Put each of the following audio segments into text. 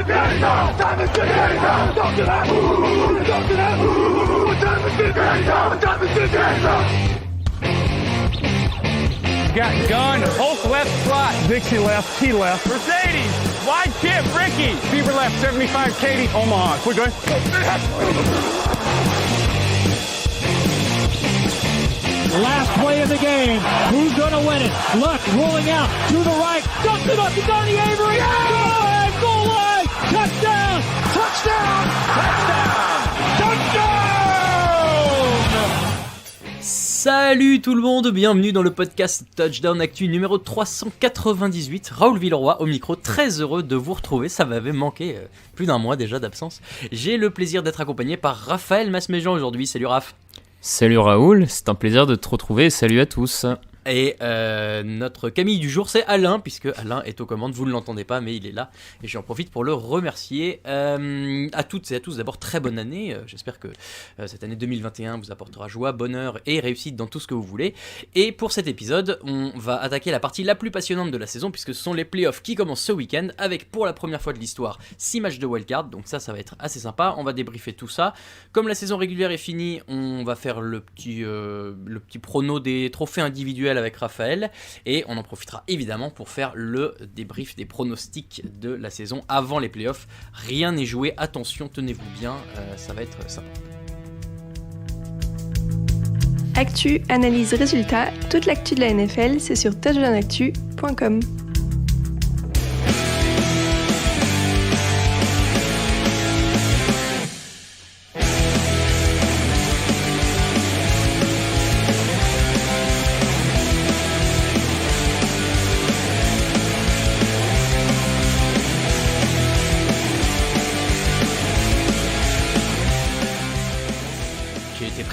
Got gun, Hulk left slot. Dixie left, T left. Mercedes, wide chip, Ricky. Fever left, 75, Katie, Omaha. Quick, go Last play of the game. Who's going to win it? Luck rolling out to the right. Dumps it up to Donnie Avery. Yeah! Go ahead, goal line. Touchdown. Touchdown. Touchdown. Touchdown. Salut tout le monde, bienvenue dans le podcast Touchdown Actu numéro 398. Raoul Villeroy au micro, très heureux de vous retrouver, ça m'avait manqué plus d'un mois déjà d'absence. J'ai le plaisir d'être accompagné par Raphaël Masméjean aujourd'hui, salut Raph. Salut Raoul, c'est un plaisir de te retrouver, salut à tous. Et notre Camille du jour, c'est Alain, puisque Alain est aux commandes, vous ne l'entendez pas, mais il est là, et j'en profite pour le remercier. À toutes et à tous, d'abord, très bonne année, j'espère que cette année 2021 vous apportera joie, bonheur et réussite dans tout ce que vous voulez. Et pour cet épisode, on va attaquer la partie la plus passionnante de la saison, puisque ce sont les playoffs qui commencent ce week-end, avec pour la première fois de l'histoire 6 matchs de wildcard, donc ça va être assez sympa, on va débriefer tout ça. Comme la saison régulière est finie, on va faire le petit prono des trophées individuels avec Raphaël, et on en profitera évidemment pour faire le débrief des pronostics de la saison avant les playoffs. Rien n'est joué, attention, tenez-vous bien, ça va être sympa. Actu, analyse, résultat, toute l'actu de la NFL, c'est sur touchdownactu.com.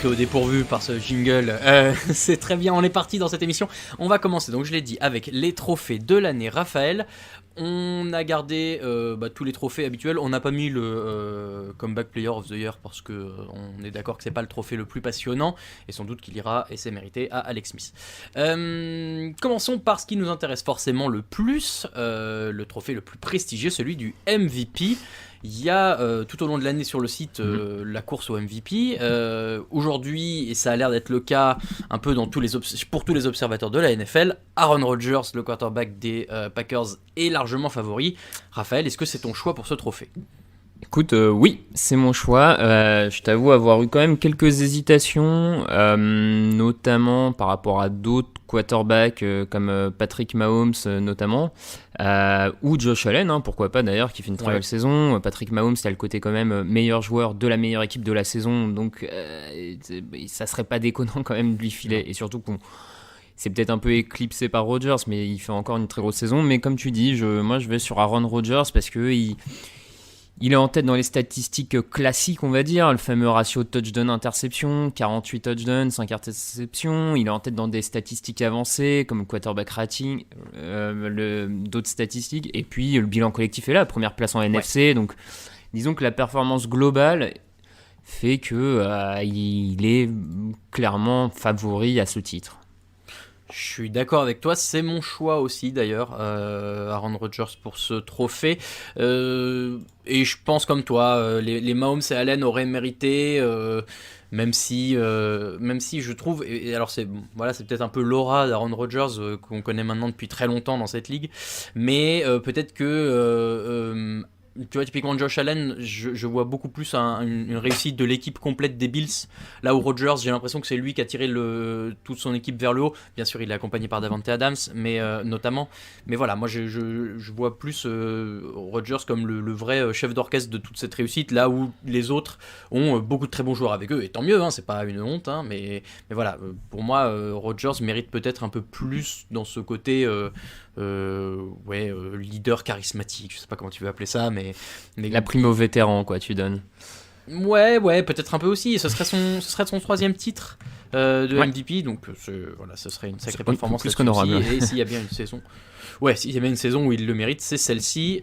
Au dépourvu par ce jingle, c'est très bien, on est parti dans cette émission. On va commencer, donc je l'ai dit, avec les trophées de l'année. Raphaël, on a gardé tous les trophées habituels, on n'a pas mis le Comeback Player of the Year parce que on est d'accord que c'est pas le trophée le plus passionnant, et sans doute qu'il ira, et c'est mérité, à Alex Smith. Commençons par ce qui nous intéresse forcément le plus, le trophée le plus prestigieux, celui du MVP. Il y a tout au long de l'année sur le site la course au MVP. Aujourd'hui, et ça a l'air d'être le cas un peu pour tous les observateurs de la NFL, Aaron Rodgers, le quarterback des Packers, est largement favori. Raphaël, est-ce que c'est ton choix pour ce trophée ? Écoute, oui, c'est mon choix. Je t'avoue avoir eu quand même quelques hésitations, notamment par rapport à d'autres quarterbacks comme Patrick Mahomes notamment, ou Josh Allen, pourquoi pas d'ailleurs, qui fait une très belle saison. Patrick Mahomes, il a le côté quand même meilleur joueur de la meilleure équipe de la saison, donc ça serait pas déconnant quand même de lui filer, et surtout qu'on... C'est peut-être un peu éclipsé par Rodgers, mais il fait encore une très grosse saison. Mais comme tu dis, moi je vais sur Aaron Rodgers parce que il est en tête dans les statistiques classiques, on va dire, le fameux ratio touchdown-interception, 48 touchdowns, 5 interceptions. Il est en tête dans des statistiques avancées, comme le quarterback rating, d'autres statistiques. Et puis, le bilan collectif est là, première place en NFC. Donc, disons que la performance globale fait qu'il est clairement favori à ce titre. Je suis d'accord avec toi, c'est mon choix aussi d'ailleurs, Aaron Rodgers pour ce trophée. Et je pense comme toi, les Mahomes et Allen auraient mérité, même si je trouve, et alors c'est peut-être un peu l'aura d'Aaron Rodgers qu'on connaît maintenant depuis très longtemps dans cette ligue, mais peut-être que tu vois, typiquement Josh Allen, je vois beaucoup plus une réussite de l'équipe complète des Bills, là où Rodgers, j'ai l'impression que c'est lui qui a tiré toute son équipe vers le haut. Bien sûr, il est accompagné par Davante Adams, mais notamment. Mais voilà, moi je vois plus Rodgers comme le vrai chef d'orchestre de toute cette réussite, là où les autres ont beaucoup de très bons joueurs avec eux, et tant mieux, c'est pas une honte, mais voilà, pour moi, Rodgers mérite peut-être un peu plus dans ce côté leader charismatique, je sais pas comment tu veux appeler ça, mais la prime aux vétérans, quoi, tu donnes. Ouais, peut-être un peu aussi. Ce serait son troisième titre de MVP, donc ce serait une sacrée performance. Plus qu'honorable. Et s'il y a bien une saison, s'il y a bien une saison où il le mérite, c'est celle-ci.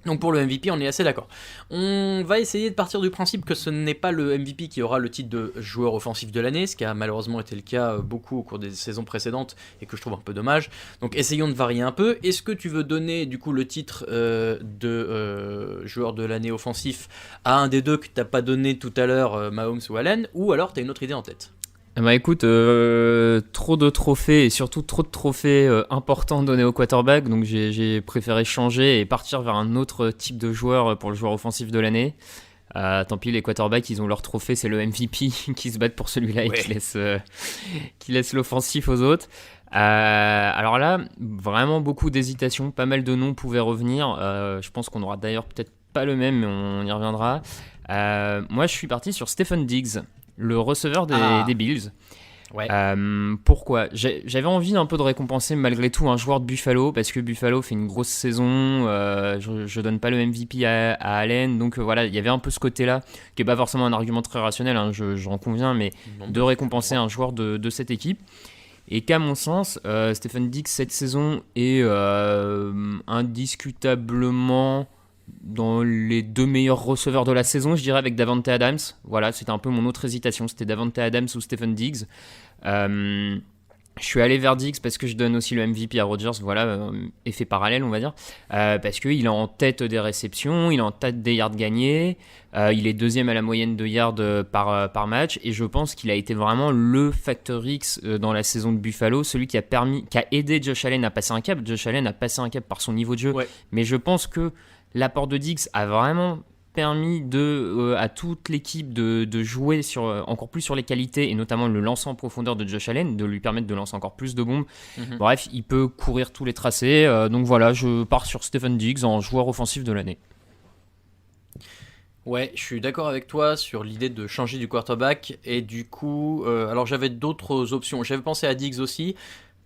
Donc pour le MVP, on est assez d'accord. On va essayer de partir du principe que ce n'est pas le MVP qui aura le titre de joueur offensif de l'année, ce qui a malheureusement été le cas beaucoup au cours des saisons précédentes et que je trouve un peu dommage. Donc essayons de varier un peu. Est-ce que tu veux donner du coup le titre de joueur de l'année offensif à un des deux que tu n'as pas donné tout à l'heure, Mahomes ou Allen, ou alors tu as une autre idée en tête? Bah écoute, trop de trophées et surtout trop de trophées importants donnés au quarterback, donc j'ai préféré changer et partir vers un autre type de joueur pour le joueur offensif de l'année. Tant pis, les quarterbacks, ils ont leur trophée, c'est le MVP qui se battent pour celui-là et qui laisse l'offensif aux autres. Alors là, vraiment beaucoup d'hésitation, pas mal de noms pouvaient revenir. Je pense qu'on aura d'ailleurs peut-être pas le même, mais on y reviendra. Moi, je suis parti sur Stephen Diggs, le receveur des Bills. Ouais. Pourquoi ? J'avais envie un peu de récompenser malgré tout un joueur de Buffalo, parce que Buffalo fait une grosse saison. Je donne pas le MVP à Allen, donc voilà, il y avait un peu ce côté-là, qui est pas forcément un argument très rationnel, hein, j'en conviens, mais de récompenser un joueur de cette équipe. Et qu'à mon sens, Stephen Diggs cette saison est indiscutablement dans les deux meilleurs receveurs de la saison, je dirais, avec Davante Adams. Voilà, c'était un peu mon autre hésitation, c'était Davante Adams ou Stephen Diggs. Je suis allé vers Diggs parce que je donne aussi le MVP à Rodgers, voilà, effet parallèle on va dire, parce qu'il est en tête des réceptions, il est en tête des yards gagnés, il est deuxième à la moyenne de yards par match, et je pense qu'il a été vraiment le facteur X dans la saison de Buffalo, celui qui a aidé Josh Allen à passer un cap. Josh Allen a passé un cap par son niveau de jeu, mais je pense que l'apport de Diggs a vraiment permis à toute l'équipe de jouer encore plus sur les qualités, et notamment le lancer en profondeur de Josh Allen, de lui permettre de lancer encore plus de bombes. Bref, il peut courir tous les tracés. Donc voilà, je pars sur Stephen Diggs en joueur offensif de l'année. Ouais, je suis d'accord avec toi sur l'idée de changer du quarterback. Et du coup, alors j'avais d'autres options. J'avais pensé à Diggs aussi.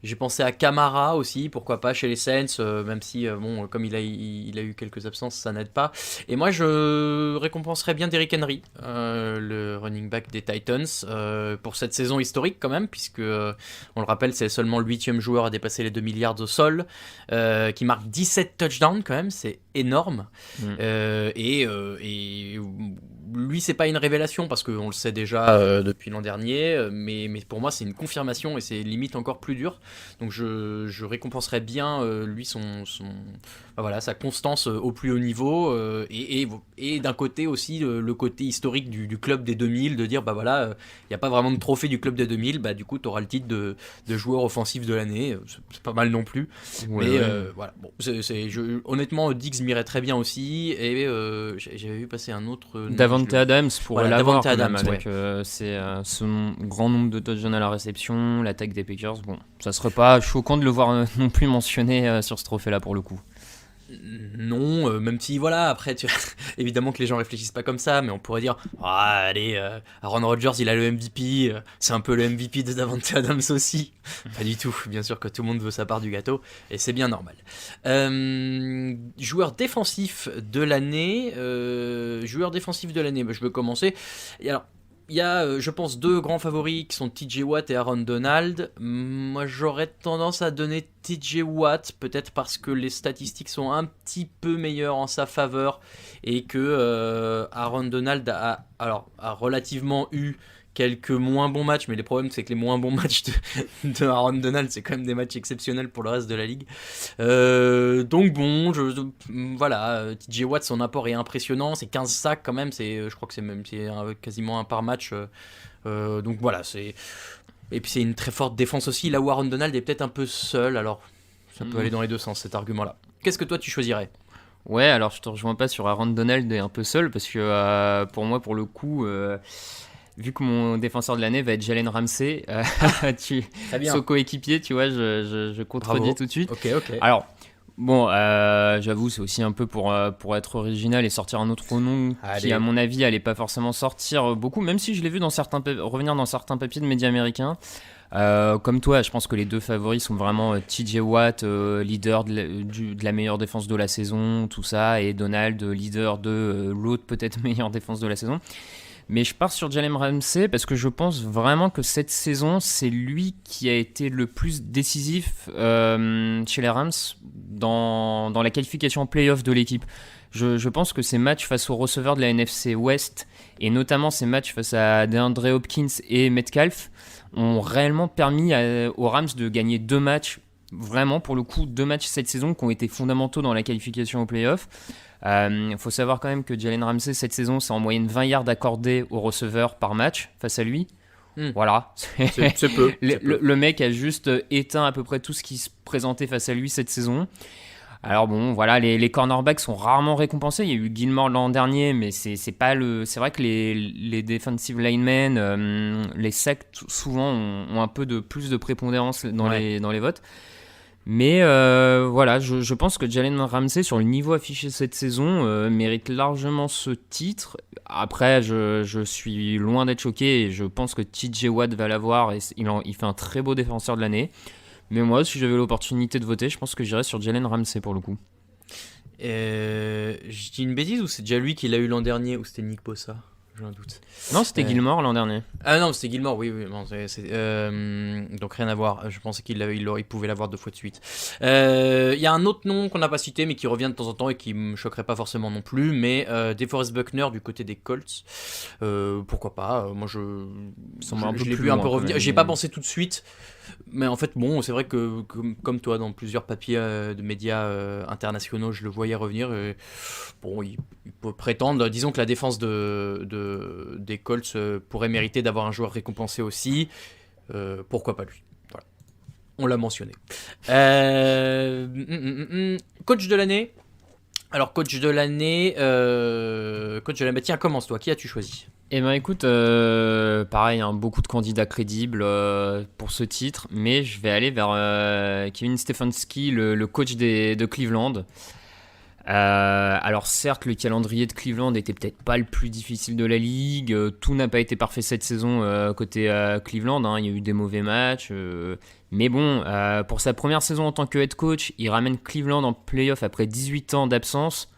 J'ai pensé à Kamara aussi, pourquoi pas, chez les Saints, même si, bon, comme il a eu quelques absences, ça n'aide pas. Et moi, je récompenserais bien Derrick Henry, le running back des Titans, pour cette saison historique quand même, puisque, on le rappelle, c'est seulement le 8e joueur à dépasser les 2 milliards au sol, qui marque 17 touchdowns quand même, c'est énorme. Et lui, c'est pas une révélation, parce qu'on le sait déjà depuis l'an dernier, mais pour moi, c'est une confirmation, et c'est limite encore plus dur. Donc je récompenserais bien lui sa constance au plus haut niveau, et d'un côté aussi le côté historique du club des 2000, de dire il n'y a pas vraiment de trophée du club des 2000, du coup tu auras le titre de joueur offensif de l'année, c'est pas mal non plus. Voilà, bon, honnêtement Diggs m'irait très bien aussi, et j'avais vu passer un autre Davante Adams pourrait l'avoir Davante Adams, avec son grand nombre de touchdowns à la réception, l'attaque des Packers. Bon, ça serait pas choquant de le voir non plus mentionné sur ce trophée là pour le coup. Non, même si voilà, après évidemment que les gens réfléchissent pas comme ça, mais on pourrait dire Aaron Rodgers il a le MVP, c'est un peu le MVP de Davante Adams aussi. Pas du tout, bien sûr que tout le monde veut sa part du gâteau, et c'est bien normal. Joueur défensif de l'année, je veux commencer. Et alors, il y a, je pense, deux grands favoris qui sont TJ Watt et Aaron Donald. Moi, j'aurais tendance à donner TJ Watt, peut-être parce que les statistiques sont un petit peu meilleures en sa faveur, et que Aaron Donald a relativement eu quelques moins bons matchs, mais les problèmes c'est que les moins bons matchs de Aaron Donald, c'est quand même des matchs exceptionnels pour le reste de la ligue. Donc bon, voilà, TJ Watt, son apport est impressionnant, c'est 15 sacs quand même, je crois que c'est quasiment un par match. Donc voilà, et puis c'est une très forte défense aussi, là où Aaron Donald est peut-être un peu seul, alors ça peut aller dans les deux sens cet argument-là. Qu'est-ce que toi tu choisirais ? Ouais, alors je te rejoins pas sur Aaron Donald est un peu seul, parce que pour moi, pour le coup... vu que mon défenseur de l'année va être Jalen Ramsey, son coéquipier, tu vois, je contredis tout de suite. Ok. Alors, bon, j'avoue, c'est aussi un peu pour être original et sortir un autre nom qui, à mon avis, allait pas forcément sortir beaucoup, même si je l'ai vu revenir dans certains papiers de médias américains. Comme toi, je pense que les deux favoris sont vraiment TJ Watt, leader de la meilleure défense de la saison, tout ça, et Donald, leader de l'autre peut-être meilleure défense de la saison. Mais je pars sur Jalen Ramsey parce que je pense vraiment que cette saison, c'est lui qui a été le plus décisif chez les Rams dans la qualification en play-off de l'équipe. Je pense que ces matchs face aux receveurs de la NFC West, et notamment ces matchs face à DeAndre Hopkins et Metcalf, ont réellement permis aux Rams de gagner 2 matchs, vraiment pour le coup 2 matchs cette saison qui ont été fondamentaux dans la qualification aux playoffs. Faut savoir quand même que Jalen Ramsey cette saison, c'est en moyenne 20 yards accordés aux receveurs par match face à lui. Voilà, C'est peu. le mec a juste éteint à peu près tout ce qui se présentait face à lui cette saison. Alors bon, voilà, les cornerbacks sont rarement récompensés. Il y a eu Gilmore l'an dernier, mais c'est vrai que les defensive linemen, les sacs souvent ont un peu plus de prépondérance dans les votes. Mais voilà, je pense que Jalen Ramsey, sur le niveau affiché cette saison, mérite largement ce titre. Après, je suis loin d'être choqué et je pense que TJ Watt va l'avoir et il fait un très beau défenseur de l'année. Mais moi, si j'avais l'opportunité de voter, je pense que j'irais sur Jalen Ramsey pour le coup. Je dis une bêtise ou c'est déjà lui qui l'a eu l'an dernier ou c'était Nick Bosa ? J'ai un doute. Non, c'était Gilmore l'an dernier. Ah non, c'était Gilmore, oui. Bon, donc rien à voir. Je pensais il pouvait l'avoir 2 fois de suite. Il y a un autre nom qu'on n'a pas cité, mais qui revient de temps en temps et qui me choquerait pas forcément non plus. Mais DeForest Buckner du côté des Colts, pourquoi pas. Moi, je l'ai vu un peu revenir. J'ai pas pensé tout de suite. Mais en fait, bon, c'est vrai que comme toi, dans plusieurs papiers de médias internationaux, je le voyais revenir. Et, bon, il peut prétendre. Disons que la défense des Colts pourrait mériter d'avoir un joueur récompensé aussi. Pourquoi pas lui ? Voilà. On l'a mentionné. Coach de l'année. Alors, coach de l'année, tiens, commence toi. Qui as-tu choisi ? Eh ben écoute, pareil, beaucoup de candidats crédibles pour ce titre, mais je vais aller vers Kevin Stefanski, le coach de Cleveland. Alors certes, le calendrier de Cleveland n'était peut-être pas le plus difficile de la ligue, tout n'a pas été parfait cette saison côté Cleveland, il y a eu des mauvais matchs, mais bon, pour sa première saison en tant que head coach, il ramène Cleveland en playoff après 18 ans d'absence.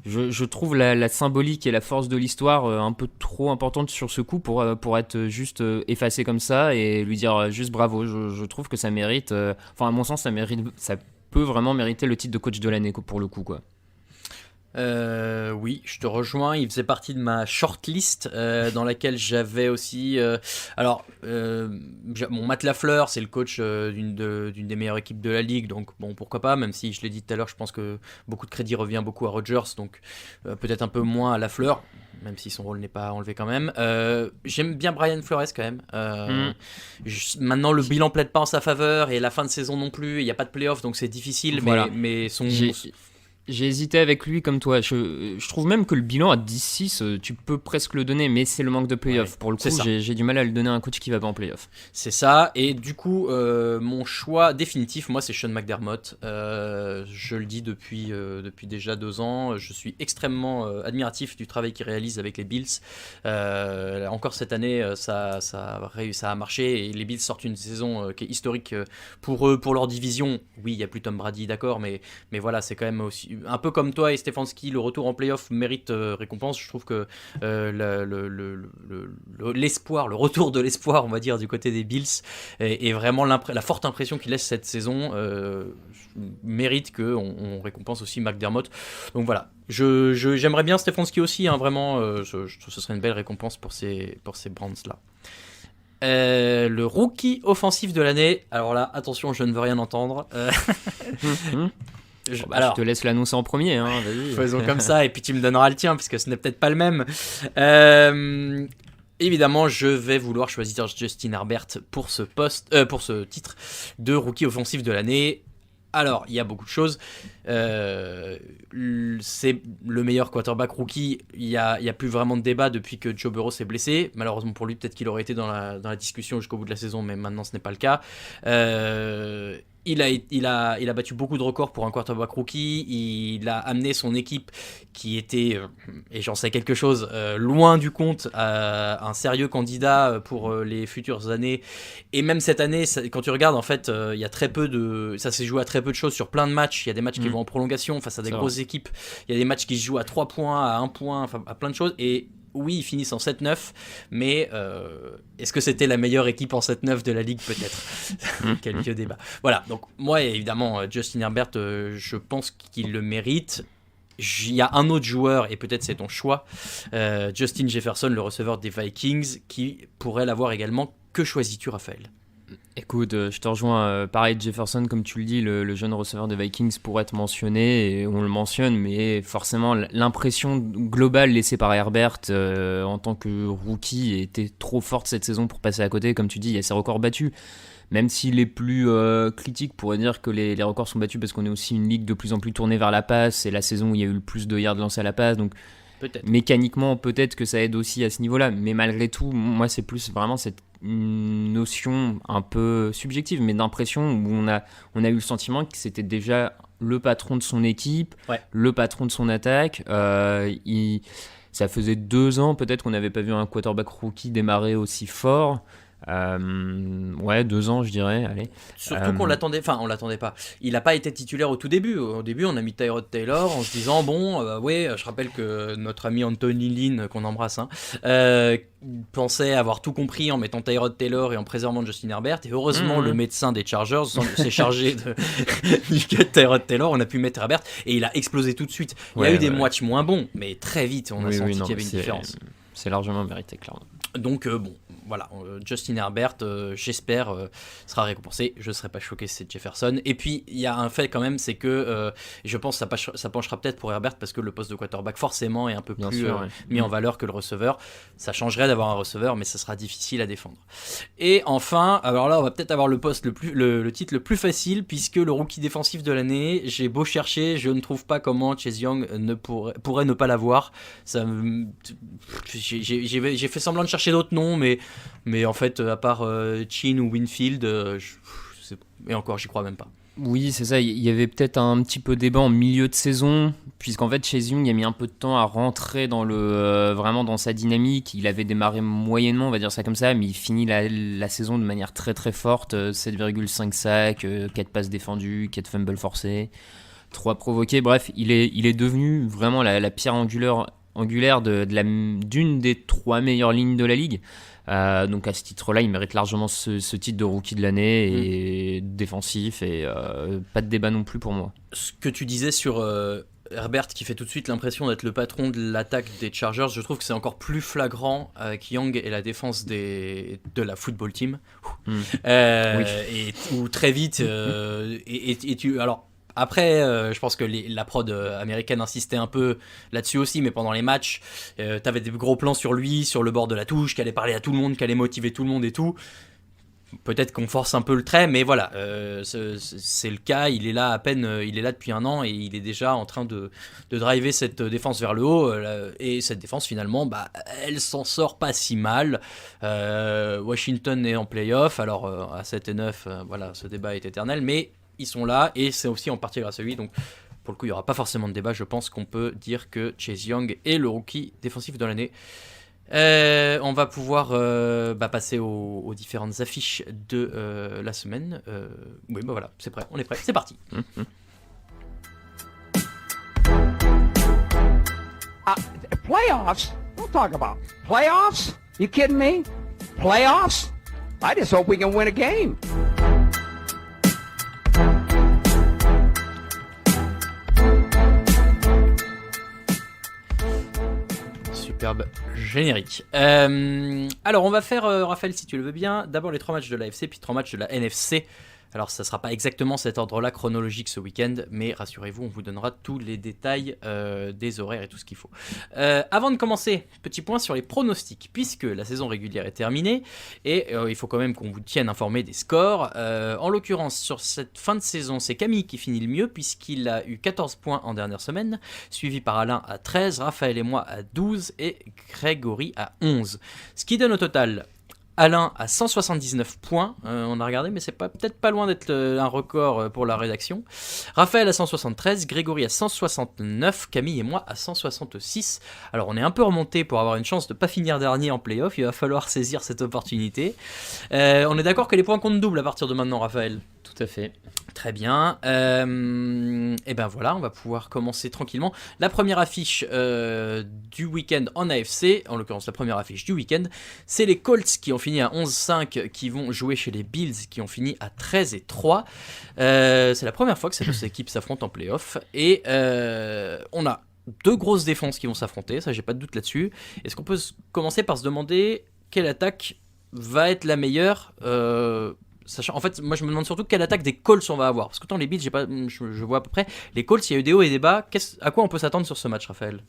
Je trouve la symbolique et la force de l'histoire un peu trop importante sur ce coup pour être juste effacé comme ça et lui dire juste bravo. Je trouve que ça mérite, à mon sens, ça peut vraiment mériter le titre de coach de l'année pour le coup, quoi. Oui, je te rejoins. Il faisait partie de ma shortlist dans laquelle j'avais aussi. Matt LaFleur, c'est le coach d'une des meilleures équipes de la ligue, donc bon, pourquoi pas. Même si je l'ai dit tout à l'heure, je pense que beaucoup de crédit revient beaucoup à Rodgers, donc peut-être un peu moins à LaFleur, même si son rôle n'est pas enlevé quand même. J'aime bien Brian Flores quand même. Maintenant, le bilan plaide pas en sa faveur et la fin de saison non plus. Il n'y a pas de playoff, donc c'est difficile. Voilà. Mais son J'ai hésité avec lui comme toi. Je trouve même que le bilan à 10-6, tu peux presque le donner, mais c'est le manque de playoff. Pour le coup, j'ai du mal à le donner à un coach qui va pas en playoff. C'est ça. Et du coup, mon choix définitif, moi, c'est Sean McDermott. Je le dis depuis déjà 2 ans. Je suis extrêmement admiratif du travail qu'il réalise avec les Bills. Encore cette année, ça a marché. Et les Bills sortent une saison qui est historique pour eux, pour leur division. Oui, il n'y a plus Tom Brady, d'accord, mais voilà, c'est quand même aussi un peu comme toi et Stefanski, le retour en playoff mérite récompense. Je trouve que l'espoir, le retour de l'espoir, on va dire, du côté des Bills est vraiment la forte impression qu'il laisse cette saison mérite qu'on récompense aussi McDermott. Donc voilà, j'aimerais bien Stefanski aussi, vraiment, ce serait une belle récompense pour ces Browns-là. Le rookie offensif de l'année. Alors là, attention, je ne veux rien entendre. Je te laisse l'annoncer en premier. Vas-y. Faisons comme ça, et puis tu me donneras le tien, parce que ce n'est peut-être pas le même. Évidemment, je vais vouloir choisir Justin Herbert pour ce titre de rookie offensif de l'année. Alors, il y a beaucoup de choses. C'est le meilleur quarterback rookie. Il y a plus vraiment de débat depuis que Joe Burrow s'est blessé. Malheureusement pour lui, peut-être qu'il aurait été dans la discussion jusqu'au bout de la saison, mais maintenant ce n'est pas le cas. Il a battu beaucoup de records pour un quarterback rookie. Il a amené son équipe qui était, et j'en sais quelque chose, loin du compte, un sérieux candidat pour les futures années. Et même cette année, quand tu regardes, en fait, il y a très peu ça s'est joué à très peu de choses sur plein de matchs. Il y a des matchs qui vont en prolongation face à des grosses équipes. Il y a des matchs qui se jouent à 3 points, à 1 point, enfin à plein de choses. Et oui, ils finissent en 7-9, mais est-ce que c'était la meilleure équipe en 7-9 de la ligue? Peut-être. Quel vieux débat. Voilà, donc moi, évidemment, Justin Herbert, je pense qu'il le mérite. il y a un autre joueur, et peut-être c'est ton choix, Justin Jefferson, le receveur des Vikings, qui pourrait l'avoir également. Que choisis-tu, Raphaël ? Écoute, je te rejoins. Pareil, Jefferson, comme tu le dis, le jeune receveur des Vikings pourrait être mentionné, et on le mentionne, mais forcément, l'impression globale laissée par Herbert en tant que rookie était trop forte cette saison pour passer à côté. Comme tu dis, il y a ses records battus. Même si les plus critiques pourraient dire que les records sont battus parce qu'on est aussi une ligue de plus en plus tournée vers la passe, c'est la saison où il y a eu le plus de yards lancés à la passe, donc peut-être. Mécaniquement, peut-être que ça aide aussi à ce niveau-là, mais malgré tout, moi, c'est plus vraiment cette notion un peu subjective, mais d'impression où on a eu le sentiment que c'était déjà le patron de son équipe, le patron de son attaque. Ça faisait 2 ans peut-être qu'on n'avait pas vu un quarterback rookie démarrer aussi fort. 2 ans je dirais, allez. Surtout qu'on l'attendait, enfin on l'attendait pas. Il n'a pas été titulaire au tout début. Au début on a mis Tyrod Taylor en se disant je rappelle que notre ami Anthony Lynn, qu'on embrasse, pensait avoir tout compris en mettant Tyrod Taylor et en préservant Justin Herbert, et heureusement le médecin des Chargers s'est chargé du cas de Tyrod Taylor. On a pu mettre Herbert et il a explosé tout de suite. Il y a eu des matchs moins bons, mais très vite on a senti qu'il y avait une différence. C'est largement mérité, clairement. Donc voilà, Justin Herbert, j'espère, sera récompensé. Je ne serais pas choqué si c'est Jefferson. Et puis, il y a un fait quand même, c'est que je pense que ça penchera peut-être pour Herbert, parce que le poste de quarterback, forcément, est un peu plus mis en valeur que le receveur. Ça changerait d'avoir un receveur, mais ça sera difficile à défendre. Et enfin, alors là, on va peut-être avoir le titre le plus facile, puisque le rookie défensif de l'année, j'ai beau chercher, je ne trouve pas comment Chase Young pourrait ne pas l'avoir. J'ai fait semblant de chercher d'autres noms, mais en fait, à part Chin ou Winfield, et encore, j'y crois même pas. Oui, c'est ça. Il y avait peut-être un petit peu débat en milieu de saison, puisqu'en fait, Chase Young a mis un peu de temps à rentrer vraiment dans sa dynamique. Il avait démarré moyennement, on va dire ça comme ça, mais il finit la saison de manière très très forte. 7,5 sacs, 4 passes défendues, 4 fumbles forcés, 3 provoqués. Bref, il est devenu vraiment la pierre angulaire d'une des 3 meilleures lignes de la ligue. Donc à ce titre-là, il mérite largement ce titre de rookie de l'année, et défensif, et pas de débat non plus pour moi. Ce que tu disais sur Herbert, qui fait tout de suite l'impression d'être le patron de l'attaque des Chargers, je trouve que c'est encore plus flagrant avec Young et la défense de la football team. Et où très vite alors après, je pense que la prod américaine insistait un peu là-dessus aussi, mais pendant les matchs, t'avais des gros plans sur lui, sur le bord de la touche, qui allait parler à tout le monde, qui allait motiver tout le monde et tout. Peut-être qu'on force un peu le trait, mais voilà, c'est le cas. Il est là il est là depuis 1 an, et il est déjà en train de driver cette défense vers le haut. Et cette défense, finalement, elle s'en sort pas si mal. Washington est en playoff, alors à 7-9, voilà, ce débat est éternel, mais ils sont là, et c'est aussi en partie grâce à lui. Donc pour le coup, il n'y aura pas forcément de débat. Je pense qu'on peut dire que Chase Young est le rookie défensif de l'année. On va pouvoir passer aux différentes affiches de la semaine. Oui, voilà, c'est prêt, on est prêt, c'est parti. Playoffs? Don't talk about playoffs. You kidding me? Playoffs? I just hope we can win a game. Superbe générique. Alors on va faire, Raphaël, si tu le veux bien, d'abord les 3 matchs de l'AFC, puis 3 matchs de la NFC. Alors ça ne sera pas exactement cet ordre-là chronologique ce week-end, mais rassurez-vous, on vous donnera tous les détails des horaires et tout ce qu'il faut. Avant de commencer, petit point sur les pronostics, puisque la saison régulière est terminée, et il faut quand même qu'on vous tienne informé des scores. En l'occurrence, sur cette fin de saison, c'est Camille qui finit le mieux, puisqu'il a eu 14 points en dernière semaine, suivi par Alain à 13, Raphaël et moi à 12, et Grégory à 11. Ce qui donne au total Alain à 179 points, on a regardé, mais c'est peut-être pas loin d'être un record pour la rédaction. Raphaël à 173, Grégory à 169, Camille et moi à 166. Alors on est un peu remonté pour avoir une chance de pas finir dernier en play-off, il va falloir saisir cette opportunité. On est d'accord que les points comptent double à partir de maintenant, Raphaël ? Tout à fait. Très bien. Et ben voilà, on va pouvoir commencer tranquillement. La première affiche du week-end en AFC, en l'occurrence la première affiche du week-end, c'est les Colts qui ont fini à 11-5, qui vont jouer chez les Bills qui ont fini à 13-3. C'est la première fois que ces deux équipes s'affrontent en play-off. Et on a deux grosses défenses qui vont s'affronter, ça j'ai pas de doute là-dessus. Est-ce qu'on peut commencer par se demander quelle attaque va être la meilleure sachant, en fait, moi je me demande surtout quelle attaque des Colts on va avoir. Parce que tant les Bills, je vois à peu près. Les Colts, il y a eu des hauts et des bas. À quoi on peut s'attendre sur ce match, Raphaël ?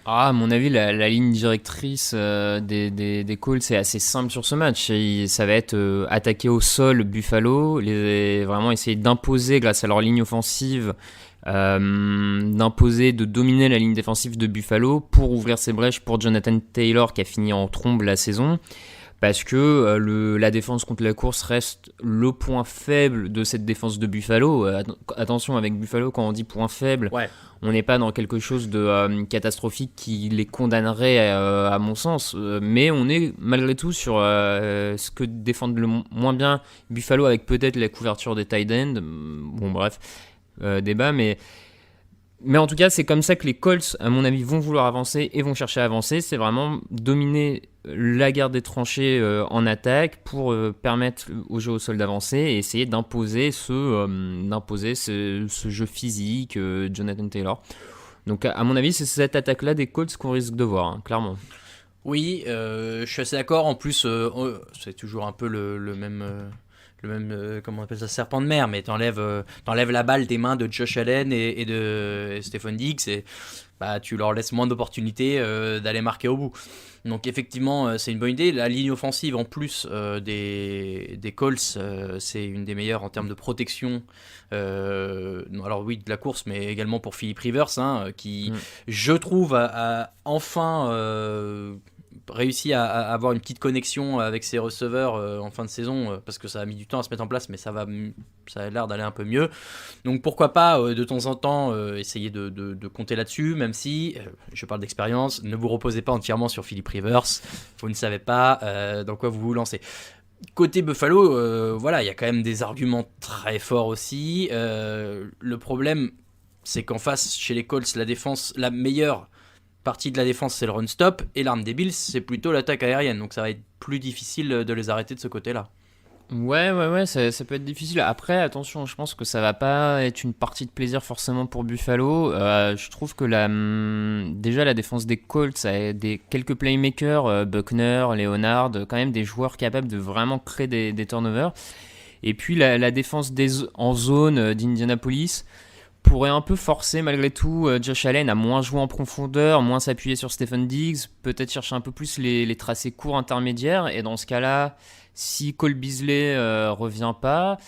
À mon avis, la ligne directrice des Colts est assez simple sur ce match. Ça va être attaquer au sol Buffalo, vraiment essayer d'imposer grâce à leur ligne offensive, de dominer la ligne défensive de Buffalo pour ouvrir ses brèches pour Jonathan Taylor qui a fini en trombe la saison. Parce que la défense contre la course reste le point faible de cette défense de Buffalo. Attention, avec Buffalo, quand on dit point faible, on n'est pas dans quelque chose de catastrophique qui les condamnerait, à mon sens. Mais on est malgré tout sur ce que défendent le moins bien Buffalo, avec peut-être la couverture des tight ends. Bon, bref, débat, mais en tout cas, c'est comme ça que les Colts, à mon avis, vont vouloir avancer et vont chercher à avancer. C'est vraiment dominer la guerre des tranchées en attaque pour permettre au jeu au sol d'avancer et essayer d'imposer ce jeu physique, Jonathan Taylor. Donc, à mon avis, c'est cette attaque-là des Colts qu'on risque de voir, hein, clairement. Oui, je suis assez d'accord. En plus, c'est toujours un peu le même... comment on appelle ça, serpent de mer, mais t'enlèves la balle des mains de Josh Allen et de Stephon Diggs et tu leur laisses moins d'opportunités d'aller marquer au bout. Donc effectivement, c'est une bonne idée. La ligne offensive en plus des Colts, c'est une des meilleures en termes de protection. Alors oui, de la course, mais également pour Philip Rivers, qui je trouve a enfin réussi à avoir une petite connexion avec ses receveurs en fin de saison, parce que ça a mis du temps à se mettre en place, mais ça a l'air d'aller un peu mieux. Donc pourquoi pas de temps en temps essayer de compter là-dessus, même si je parle d'expérience, ne vous reposez pas entièrement sur Philip Rivers, vous ne savez pas dans quoi vous vous lancez. Côté Buffalo, il y a quand même des arguments très forts aussi. Le problème, c'est qu'en face, chez les Colts, la défense, la meilleure partie de la défense, c'est le run stop, et l'arme des Bills, c'est plutôt l'attaque aérienne. Donc ça va être plus difficile de les arrêter de ce côté-là. Ouais, ça peut être difficile. Après, attention, je pense que ça va pas être une partie de plaisir forcément pour Buffalo. Je trouve que déjà la défense des Colts a quelques playmakers, Buckner, Leonard, quand même des joueurs capables de vraiment créer des turnovers. Et puis la défense en zone d'Indianapolis pourrait un peu forcer malgré tout Josh Allen à moins jouer en profondeur, moins s'appuyer sur Stephon Diggs, peut-être chercher un peu plus les tracés courts intermédiaires. Et dans ce cas-là, si Cole Beasley revient pas,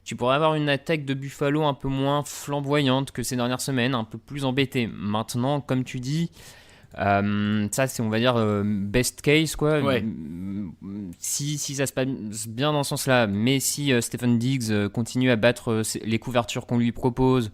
tu pourrais avoir une attaque de Buffalo un peu moins flamboyante que ces dernières semaines, un peu plus embêtée. Maintenant, comme tu dis, ça c'est, on va dire, best case, quoi. Ouais. Si ça se passe bien dans ce sens-là, mais si Stephon Diggs continue à battre les couvertures qu'on lui propose,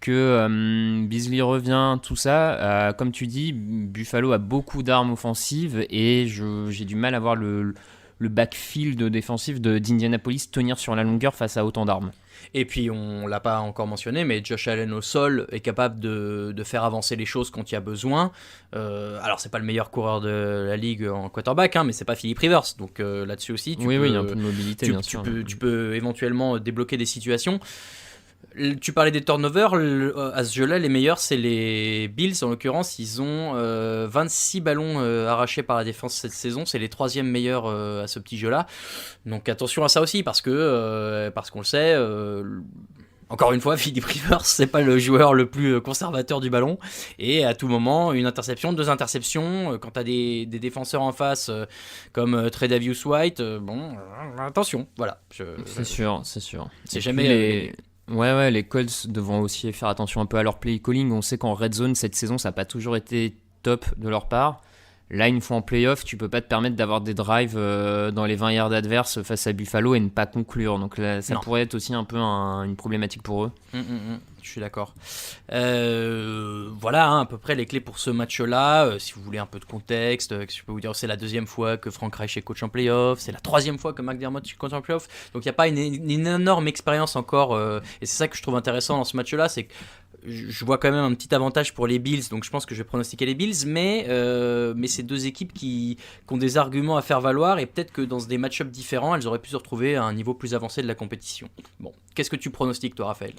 que Beasley revient, tout ça, comme tu dis, Buffalo a beaucoup d'armes offensives et j'ai du mal à voir le backfield défensif d'Indianapolis tenir sur la longueur face à autant d'armes. Et puis on l'a pas encore mentionné, mais Josh Allen au sol est capable de faire avancer les choses quand il y a besoin. Alors c'est pas le meilleur coureur de la ligue en quarterback, mais c'est pas Philip Rivers, donc là-dessus aussi il y a un peu de mobilité, bien sûr. Tu peux éventuellement débloquer des situations. Tu parlais des turnovers, à ce jeu-là, les meilleurs, c'est les Bills. En l'occurrence, ils ont 26 ballons arrachés par la défense cette saison. C'est les 3e meilleurs à ce petit jeu-là. Donc attention à ça aussi, parce qu'on le sait, encore une fois, Philip Rivers, c'est pas le joueur le plus conservateur du ballon. Et à tout moment, une interception, 2 interceptions. Quand tu as des défenseurs en face, comme Tre'Davious White, attention, voilà. C'est sûr. C'est jamais... Ouais, les Colts devront aussi faire attention un peu à leur play calling. On sait qu'en red zone, cette saison, ça n'a pas toujours été top de leur part. Là, une fois en playoff, tu peux pas te permettre d'avoir des drives dans les 20 yards adverses face à Buffalo et ne pas conclure. Donc là, ça pourrait être aussi un peu une problématique pour eux. Je suis d'accord. Voilà à peu près les clés pour ce match-là. Si vous voulez un peu de contexte, je peux vous dire c'est la 2e fois que Frank Reich est coach en playoff, c'est la 3e fois que McDermott est coach en playoff. Donc il n'y a pas une énorme expérience encore. Et c'est ça que je trouve intéressant dans ce match-là, c'est que je vois quand même un petit avantage pour les Bills, donc je pense que je vais pronostiquer les Bills, mais c'est deux équipes qui ont des arguments à faire valoir, et peut-être que dans des match-ups différents, elles auraient pu se retrouver à un niveau plus avancé de la compétition. Bon, qu'est-ce que tu pronostiques, toi, Raphaël ?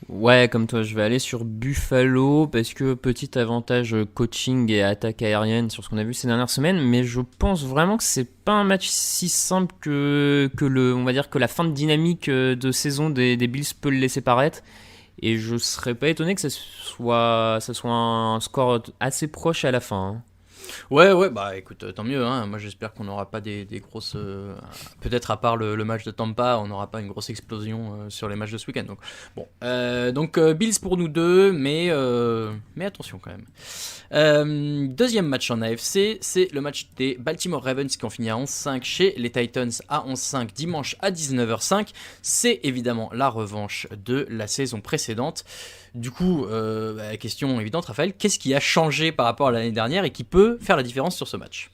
Ouais, comme toi, je vais aller sur Buffalo parce que petit avantage coaching et attaque aérienne sur ce qu'on a vu ces dernières semaines, mais je pense vraiment que c'est pas un match si simple que on va dire que la fin de dynamique de saison des Bills peut le laisser paraître. Et je serais pas étonné que ça soit un score assez proche à la fin. Ouais, bah écoute, tant mieux, hein. Moi j'espère qu'on n'aura pas des grosses... peut-être à part le match de Tampa, on n'aura pas une grosse explosion sur les matchs de ce week-end. Donc, bon, Bills pour nous deux, mais attention quand même. Deuxième match en AFC, c'est le match des Baltimore Ravens qui ont fini à 11-5 chez les Titans à 11-5 dimanche à 19h05. C'est évidemment la revanche de la saison précédente. Du coup, question évidente, Raphaël, qu'est-ce qui a changé par rapport à l'année dernière et qui peut faire la différence sur ce match ?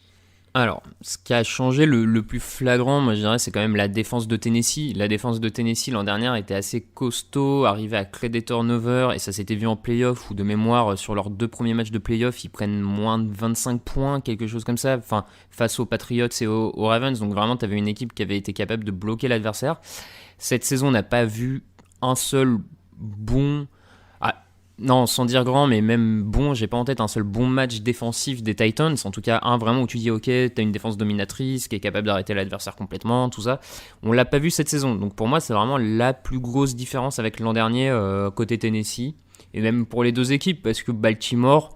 Alors, ce qui a changé le plus flagrant, moi je dirais, c'est quand même la défense de Tennessee. La défense de Tennessee l'an dernier était assez costaud, arrivait à créer des turnovers, et ça s'était vu en play-off, où de mémoire, sur leurs 2 premiers matchs de play-off, ils prennent moins de 25 points, quelque chose comme ça, enfin, face aux Patriots et aux Ravens. Donc vraiment, tu avais une équipe qui avait été capable de bloquer l'adversaire. Cette saison, on n'a pas vu un seul bon... Non, sans dire grand, mais même bon, j'ai pas en tête un seul bon match défensif des Titans. En tout cas, un vraiment où tu dis, ok, t'as une défense dominatrice qui est capable d'arrêter l'adversaire complètement, tout ça. On l'a pas vu cette saison. Donc pour moi, c'est vraiment la plus grosse différence avec l'an dernier côté Tennessee. Et même pour les deux équipes, parce que Baltimore,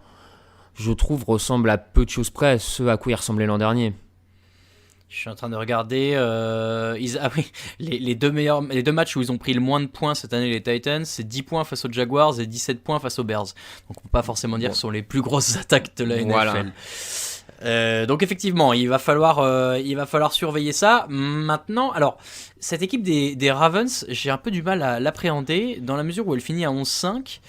je trouve, ressemble à peu de choses près à ce à quoi il ressemblait l'an dernier. Je suis en train de regarder. Les deux matchs où ils ont pris le moins de points cette année, les Titans, c'est 10 points face aux Jaguars et 17 points face aux Bears. Donc on peut pas forcément dire que ce sont les plus grosses attaques de la NFL. Voilà. Donc effectivement, il va falloir surveiller ça. Maintenant, alors, cette équipe des Ravens, j'ai un peu du mal à l'appréhender dans la mesure où elle finit à 11-5.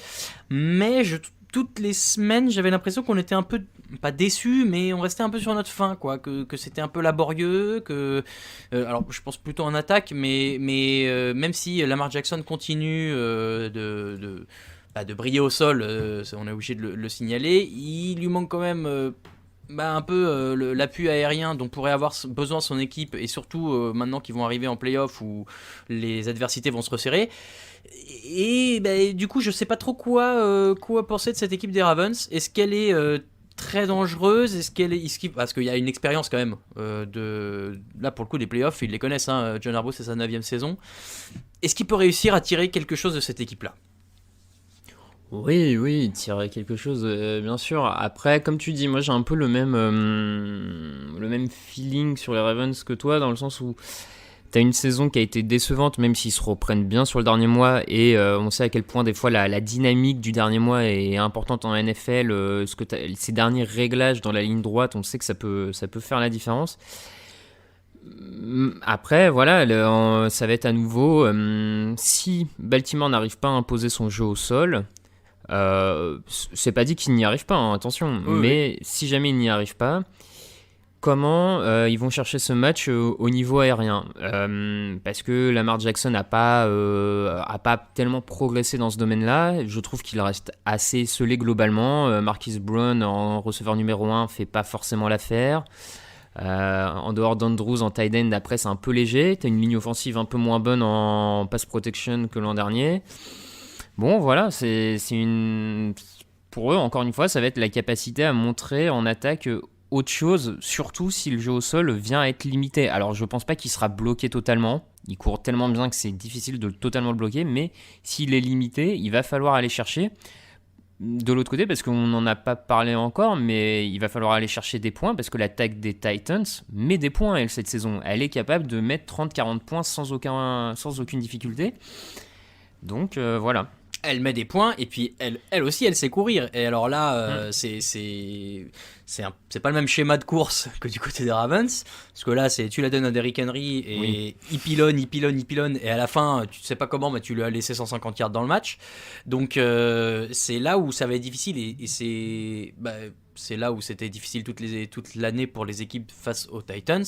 Mais toutes les semaines, j'avais l'impression qu'on était un peu... pas déçu, mais on restait un peu sur notre faim, quoi, que c'était un peu laborieux, alors je pense plutôt en attaque, mais même si Lamar Jackson continue de briller au sol, on est obligé de le signaler, il lui manque quand même un peu l'appui aérien dont pourrait avoir besoin son équipe, et surtout maintenant qu'ils vont arriver en play-off où les adversités vont se resserrer. Et du coup, je sais pas trop quoi penser de cette équipe des Ravens. Est-ce qu'elle est très dangereuse? Parce qu'il y a une expérience quand même là pour le coup des playoffs, ils les connaissent, hein. John Harbaugh, c'est sa 9e saison. Est-ce qu'il peut réussir à tirer quelque chose de cette équipe-là? Oui, tirer quelque chose, bien sûr. Après, comme tu dis, moi j'ai un peu le même feeling sur les Ravens que toi, dans le sens où t'as une saison qui a été décevante, même s'ils se reprennent bien sur le dernier mois, et on sait à quel point des fois la dynamique du dernier mois est importante en NFL. Ces derniers réglages dans la ligne droite, on sait que ça peut faire la différence. Après, voilà, ça va être à nouveau, si Baltimore n'arrive pas à imposer son jeu au sol, c'est pas dit qu'il n'y arrive pas, hein, attention, mais si jamais il n'y arrive pas, comment ils vont chercher ce match au niveau aérien, parce que Lamar Jackson n'a pas tellement progressé dans ce domaine-là. Je trouve qu'il reste assez esselé globalement. Marquise Brown en receveur numéro 1 fait pas forcément l'affaire. En dehors d'Andrews en tight end, après c'est un peu léger. T'as une ligne offensive un peu moins bonne en pass protection que l'an dernier. Bon voilà, pour eux, encore une fois, ça va être la capacité à montrer en attaque autre chose, surtout si le jeu au sol vient à être limité. Alors je pense pas qu'il sera bloqué totalement, il court tellement bien que c'est difficile de totalement le bloquer, mais s'il est limité, il va falloir aller chercher de l'autre côté, parce qu'on n'en a pas parlé encore, mais il va falloir aller chercher des points, parce que l'attaque des Titans met des points, elle, cette saison. Elle est capable de mettre 30-40 points sans aucune difficulté. Donc voilà. Elle met des points, et puis elle aussi elle sait courir, et alors là c'est pas le même schéma de course que du côté des Ravens, parce que là tu la donnes à Derrick Henry et il pilonne, et à la fin tu sais pas comment, mais tu lui as laissé 150 yards dans le match, donc c'est là où ça va être difficile, et c'est là où c'était difficile toute l'année pour les équipes face aux Titans.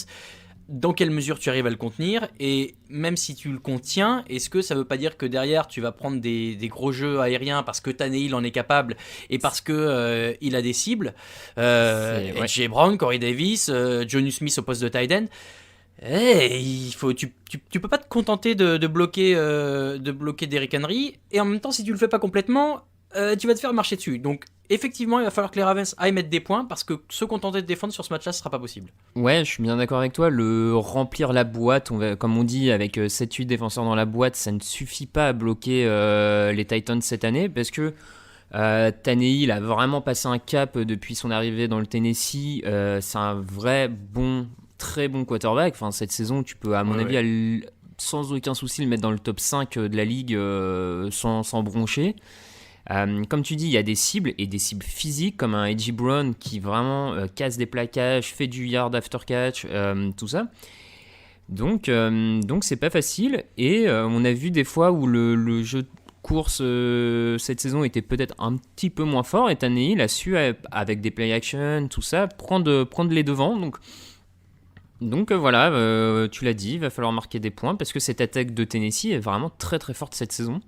dans quelle mesure tu arrives à le contenir, et même si tu le contiens, est-ce que ça veut pas dire que derrière tu vas prendre des gros jeux aériens parce que Tannehill en est capable et parce que il a des cibles, AJ Brown, Corey Davis, Jonnu Smith au poste de tight end. Tu peux pas te contenter de bloquer Derrick Henry, et en même temps si tu le fais pas complètement, tu vas te faire marcher dessus. Donc effectivement, il va falloir que les Ravens aillent mettre des points, parce que se contenter de défendre sur ce match-là, ce sera pas possible. Ouais, je suis bien d'accord avec toi. Le remplir la boîte, comme on dit, avec 7-8 défenseurs dans la boîte, ça ne suffit pas à bloquer les Titans cette année, parce que Tannehill a vraiment passé un cap depuis son arrivée dans le Tennessee. C'est un vrai très bon quarterback. Enfin, cette saison, tu peux, à mon avis, sans aucun souci, le mettre dans le top 5 de la ligue sans broncher. Comme tu dis, il y a des cibles, et des cibles physiques, comme un A.J. Brown qui vraiment casse des plaquages, fait du yard after catch, tout ça. Donc c'est pas facile, et on a vu des fois où le jeu de course cette saison était peut-être un petit peu moins fort, et Tannehill a su, avec des play action, tout ça, prendre les devants. Donc voilà, tu l'as dit, il va falloir marquer des points, parce que cette attaque de Tennessee est vraiment très très forte cette saison.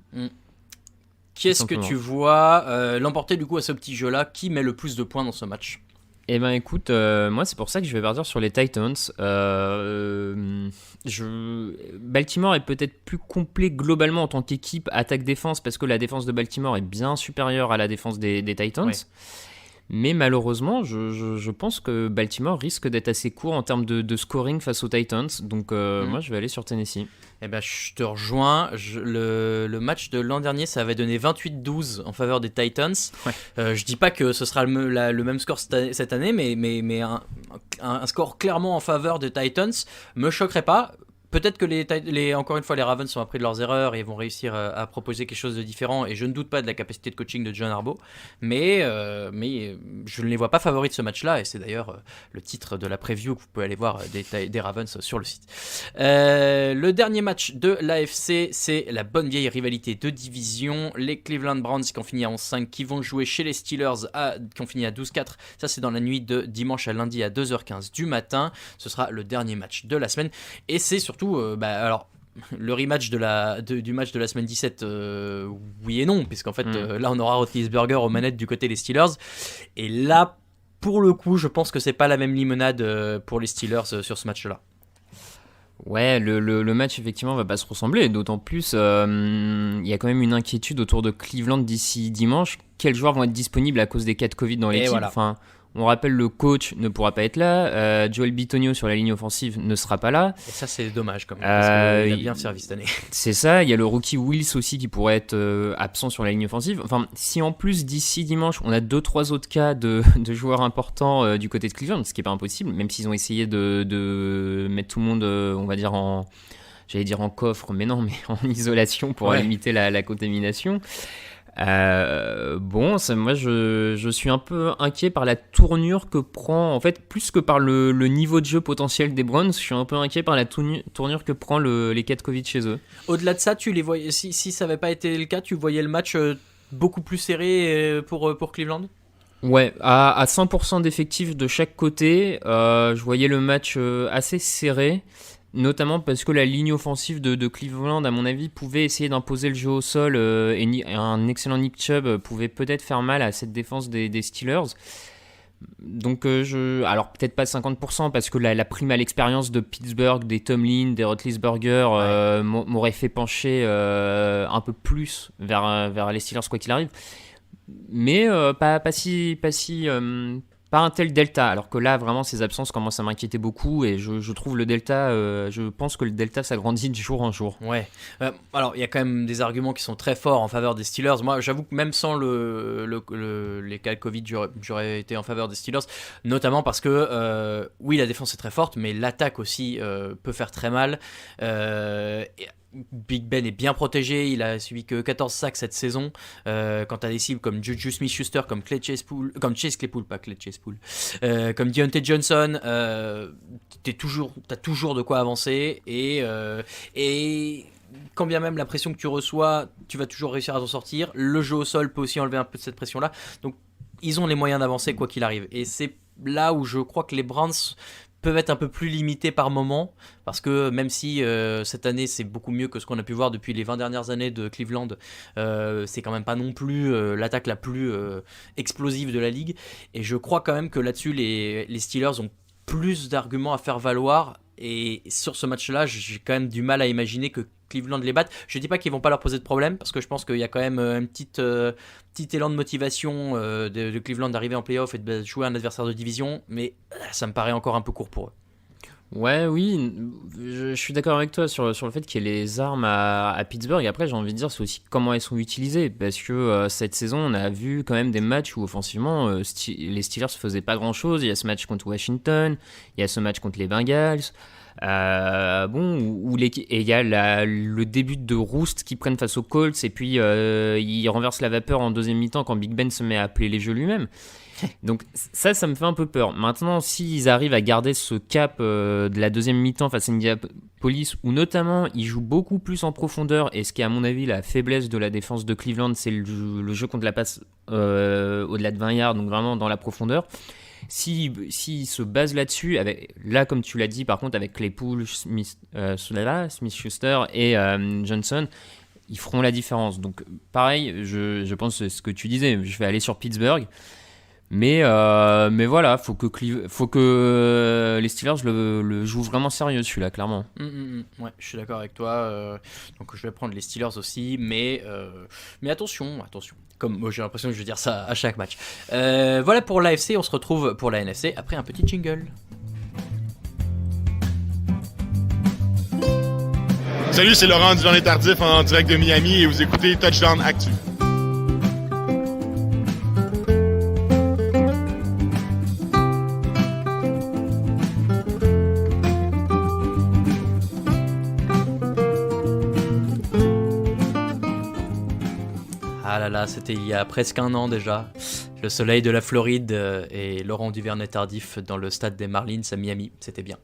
Qui est-ce que tu vois l'emporter du coup à ce petit jeu-là? Qui met le plus de points dans ce match? Eh ben écoute, moi c'est pour ça que je vais partir sur les Titans. Baltimore est peut-être plus complet globalement en tant qu'équipe attaque-défense, parce que la défense de Baltimore est bien supérieure à la défense des Titans. Ouais. Mais malheureusement, je pense que Baltimore risque d'être assez court en termes de scoring face aux Titans. Donc moi je vais aller sur Tennessee. Eh ben, je te rejoins. Le match de l'an dernier, ça avait donné 28-12 en faveur des Titans. Ouais. Je dis pas que ce sera le même score cette année, mais un score clairement en faveur des Titans me choquerait pas. Peut-être que encore une fois, les Ravens sont appris de leurs erreurs et vont réussir à proposer quelque chose de différent, et je ne doute pas de la capacité de coaching de John Harbaugh, mais je ne les vois pas favoris de ce match-là, et c'est d'ailleurs le titre de la preview que vous pouvez aller voir des Ravens sur le site. Le dernier match de l'AFC, c'est la bonne vieille rivalité de division, les Cleveland Browns qui ont fini à 11-5, qui vont jouer chez les Steelers qui ont fini à 12-4, ça c'est dans la nuit de dimanche à lundi à 2h15 du matin, ce sera le dernier match de la semaine, et c'est surtout alors le rematch du match de la semaine 17, oui et non, puisqu'en fait là on aura Roethlisberger aux manettes du côté des Steelers, et là pour le coup je pense que c'est pas la même limonade pour les Steelers sur ce match là. Ouais, le match effectivement va pas se ressembler, d'autant plus il y a quand même une inquiétude autour de Cleveland d'ici dimanche. Quels joueurs vont être disponibles à cause des cas de Covid dans l'équipe? Voilà. Enfin, on rappelle, le coach ne pourra pas être là, Joel Bitonio sur la ligne offensive ne sera pas là. Et ça c'est dommage quand même, parce qu'il a bien servi cette année. C'est ça, il y a le rookie Wills aussi qui pourrait être absent sur la ligne offensive. Enfin, si en plus d'ici dimanche on a 2-3 autres cas de joueurs importants du côté de Cleveland, ce qui n'est pas impossible, même s'ils ont essayé de mettre tout le monde, on va dire j'allais dire en coffre, mais non, mais en isolation pour limiter la contamination. Moi je suis un peu inquiet par la tournure que prend, en fait, plus que par le niveau de jeu potentiel des Browns, je suis un peu inquiet par la tournure que prend les cas de Covid chez eux. Au-delà de ça, tu les voyais, si ça n'avait pas été le cas, tu voyais le match beaucoup plus serré pour Cleveland? Ouais, à 100% d'effectifs de chaque côté, je voyais le match assez serré. Notamment parce que la ligne offensive de Cleveland, à mon avis, pouvait essayer d'imposer le jeu au sol, et un excellent Nick Chubb pouvait peut-être faire mal à cette défense des Steelers. Donc, alors peut-être pas 50%, parce que la prime à l'expérience de Pittsburgh, des Tomlin, des Roethlisberger m'aurait fait pencher un peu plus vers les Steelers quoi qu'il arrive. Mais pas un tel delta, alors que là vraiment ces absences commencent à m'inquiéter beaucoup, et je trouve le delta, je pense que le delta s'agrandit de jour en jour. Ouais, alors il y a quand même des arguments qui sont très forts en faveur des Steelers. Moi j'avoue que même sans les cas de Covid, j'aurais été en faveur des Steelers, notamment parce que oui, la défense est très forte, mais l'attaque aussi peut faire très mal. Big Ben est bien protégé, il a subi que 14 sacs cette saison. Quant à des cibles comme Juju Smith-Schuster, comme Chase Claypool, comme Deontay Johnson, t'as toujours de quoi avancer, et quand bien même la pression que tu reçois, tu vas toujours réussir à t'en sortir. Le jeu au sol peut aussi enlever un peu de cette pression-là. Donc ils ont les moyens d'avancer quoi qu'il arrive, et c'est là où je crois que les Browns peuvent être un peu plus limités par moment, parce que même si cette année c'est beaucoup mieux que ce qu'on a pu voir depuis les 20 dernières années de Cleveland, c'est quand même pas non plus l'attaque la plus explosive de la ligue, et je crois quand même que là-dessus les Steelers ont plus d'arguments à faire valoir, et sur ce match-là j'ai quand même du mal à imaginer que Cleveland les batte. Je dis pas qu'ils vont pas leur poser de problème, parce que je pense qu'il y a quand même un petit élan de motivation de Cleveland d'arriver en playoff et de jouer un adversaire de division, mais ça me paraît encore un peu court pour eux. Ouais, oui, je suis d'accord avec toi sur le fait qu'il y ait les armes à Pittsburgh. Après, j'ai envie de dire, c'est aussi comment elles sont utilisées. Parce que cette saison, on a vu quand même des matchs où offensivement, les Steelers faisaient pas grand-chose. Il y a ce match contre Washington, il y a ce match contre les Bengals. Et il y a le début de Roost qui prennent face aux Colts, et puis ils renversent la vapeur en deuxième mi-temps quand Big Ben se met à appeler les jeux lui-même. Donc ça me fait un peu peur. Maintenant, s'ils arrivent à garder ce cap de la deuxième mi-temps face à Indianapolis, où notamment ils jouent beaucoup plus en profondeur, et ce qui est à mon avis la faiblesse de la défense de Cleveland, c'est le jeu contre la passe au-delà de 20 yards, donc vraiment dans la profondeur. S'ils se basent là-dessus, là comme tu l'as dit par contre avec Claypool, Smith-Schuster et Johnson, ils feront la différence. Donc pareil, je pense que ce que tu disais, je vais aller sur Pittsburgh. Mais voilà, faut que les Steelers le jouent vraiment sérieux celui-là, clairement. Ouais, je suis d'accord avec toi. Donc je vais prendre les Steelers aussi, mais attention. Comme moi, j'ai l'impression que je vais dire ça à chaque match. Voilà pour l'AFC, on se retrouve pour la NFC après un petit jingle. Salut, c'est Laurent du Journée Tardif en direct de Miami et vous écoutez Touchdown Actu. Ah là là, c'était il y a presque un an déjà. Le soleil de la Floride et Laurent Duvernay-Tardif dans le stade des Marlins à Miami, c'était bien.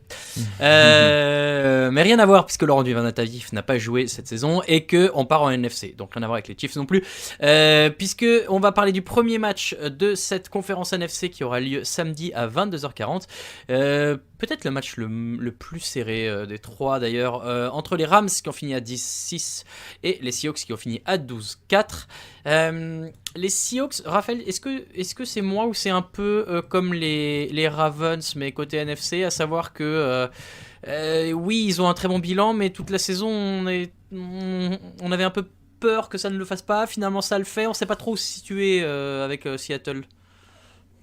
Mais rien à voir puisque Laurent Duvernay-Tardif n'a pas joué cette saison et qu'on part en NFC. Donc rien à voir avec les Chiefs non plus. Puisque on va parler du premier match de cette conférence NFC qui aura lieu samedi à 22h40. Peut-être le match le plus serré des trois d'ailleurs, entre les Rams qui ont fini à 10-6 et les Seahawks qui ont fini à 12-4. Les Seahawks, Raphaël, est-ce que c'est moi ou c'est un peu comme les Ravens mais côté NFC, à savoir que oui, ils ont un très bon bilan, mais toute la saison on avait un peu peur que ça ne le fasse pas. Finalement ça le fait, on ne sait pas trop où se situer avec Seattle.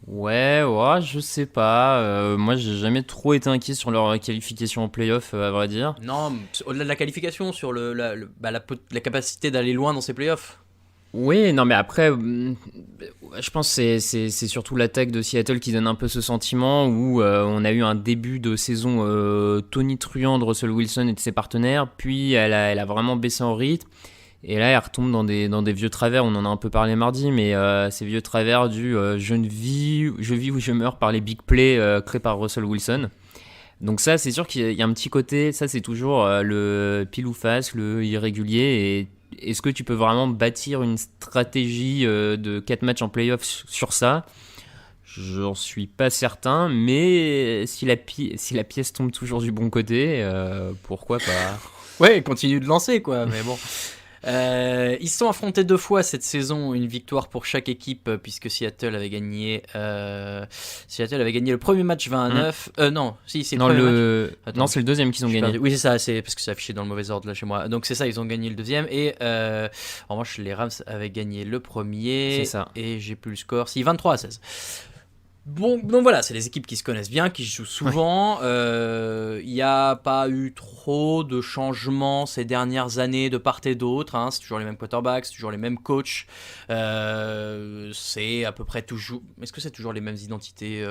Ouais, je sais pas. Moi, j'ai jamais trop été inquiet sur leur qualification en playoff, à vrai dire. Non, au-delà de la qualification, sur la capacité d'aller loin dans ces playoffs. Oui, non, mais après, je pense que c'est surtout l'attaque de Seattle qui donne un peu ce sentiment où on a eu un début de saison tonitruant de Russell Wilson et de ses partenaires, puis elle a vraiment baissé en rythme. Et là, elle retombe dans des vieux travers. On en a un peu parlé mardi, mais ces vieux travers du je vis ou je meurs par les big plays créés par Russell Wilson. Donc ça, c'est sûr qu'il y a un petit côté, ça c'est toujours le pile ou face, le irrégulier. Et est-ce que tu peux vraiment bâtir une stratégie de 4 matchs en playoff sur ça ? J'en suis pas certain, mais si la pièce tombe toujours du bon côté, pourquoi pas ? Ouais, continue de lancer quoi, mais bon. Ils se sont affrontés 2 fois cette saison, une victoire pour chaque équipe puisque Seattle avait gagné le premier match 20-9. Non, si c'est le premier match. Attends, non, c'est le deuxième qu'ils ont gagné. Oui, c'est ça, c'est parce que c'est affiché dans le mauvais ordre là chez moi. Donc c'est ça, ils ont gagné le deuxième et en revanche les Rams avaient gagné le premier. C'est ça. Et j'ai plus le score, si 23-16. Bon, donc voilà, c'est des équipes qui se connaissent bien, qui jouent souvent. Il n'y a pas eu trop de changements ces dernières années de part et d'autre. Hein. C'est toujours les mêmes quarterbacks, c'est toujours les mêmes coachs. C'est à peu près toujours. Est-ce que c'est toujours les mêmes identités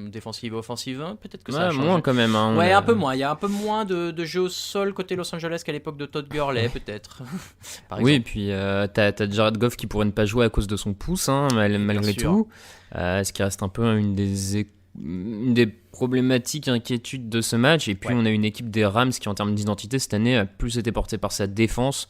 défensives et offensives, hein? Peut-être que ça a changé. Moins quand même. Hein, un peu moins. Il y a un peu moins de jeux au sol côté Los Angeles qu'à l'époque de Todd Gurley, peut-être. Oui, et puis t'as Jared Goff qui pourrait ne pas jouer à cause de son pouce, hein, malgré tout. Ce qui reste un peu une des problématiques, inquiétudes de ce match. Et puis on a une équipe des Rams qui en termes d'identité cette année a plus été portée par sa défense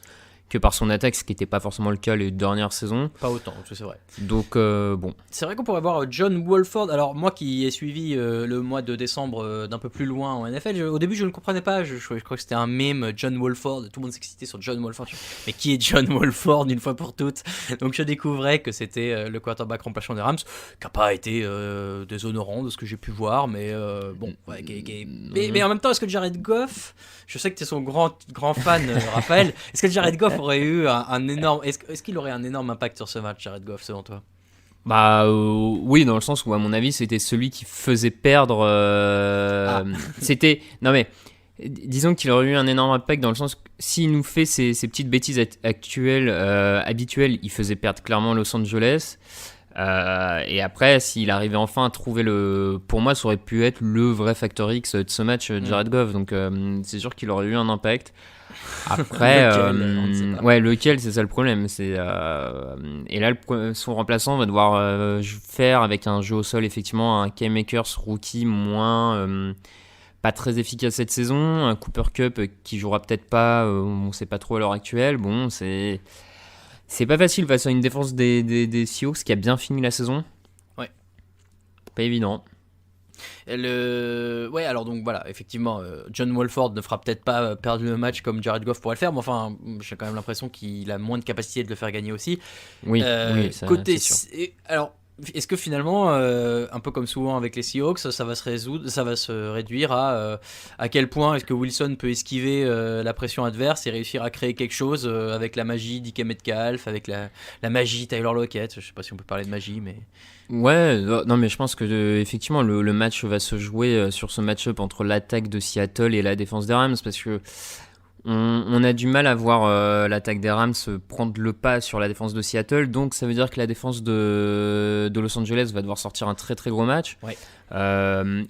que par son attaque, ce qui n'était pas forcément le cas les dernières saisons. Pas autant, c'est vrai. Donc bon. C'est vrai qu'on pourrait voir John Wolford. Alors moi qui ai suivi le mois de décembre d'un peu plus loin en NFL, au début je ne le comprenais pas. Je crois que c'était un meme, John Wolford. Tout le monde s'excitait sur John Wolford. Mais qui est John Wolford une fois pour toutes? Donc je découvrais que c'était le quarterback remplaçant des Rams, qui n'a pas été déshonorant de ce que j'ai pu voir, mais bon. Ouais, mais en même temps, est-ce que Jared Goff, je sais que tu es son grand fan, Raphaël, est-ce que Jared Goff aurait eu un énorme... Est-ce qu'il aurait un énorme impact sur ce match, Jared Goff, selon toi? Bah oui, dans le sens où à mon avis c'était celui qui faisait perdre. C'était non mais disons qu'il aurait eu un énorme impact dans le sens que s'il nous fait ces petites bêtises habituelles, il faisait perdre clairement Los Angeles. Et après, s'il arrivait enfin à trouver pour moi, ça aurait pu être le vrai facteur X de ce match, Jared Goff. Donc c'est sûr qu'il aurait eu un impact. Après, lequel, c'est ça le problème. Et là, son remplaçant va devoir faire avec un jeu au sol, effectivement, un Cam Akers rookie pas très efficace cette saison, un Cooper Kupp qui jouera peut-être pas, on sait pas trop à l'heure actuelle. Bon, c'est pas facile face à une défense des Seahawks qui a bien fini la saison. Ouais. Pas évident. Ouais, alors donc voilà, effectivement, John Wolford ne fera peut-être pas perdre le match comme Jared Goff pourrait le faire, mais enfin, j'ai quand même l'impression qu'il a moins de capacité de le faire gagner aussi. Oui, ça, côté, c'est sûr. Alors, est-ce que finalement, un peu comme souvent avec les Seahawks, ça va se réduire à quel point est-ce que Wilson peut esquiver la pression adverse et réussir à créer quelque chose avec la magie d'Ike Metcalf, avec la magie Tyler Lockett. Je sais pas si on peut parler de magie, mais... Ouais, non mais je pense que effectivement le match va se jouer sur ce match-up entre l'attaque de Seattle et la défense des Rams, parce que on a du mal à voir l'attaque des Rams prendre le pas sur la défense de Seattle, donc ça veut dire que la défense de Los Angeles va devoir sortir un très très gros match. Ouais.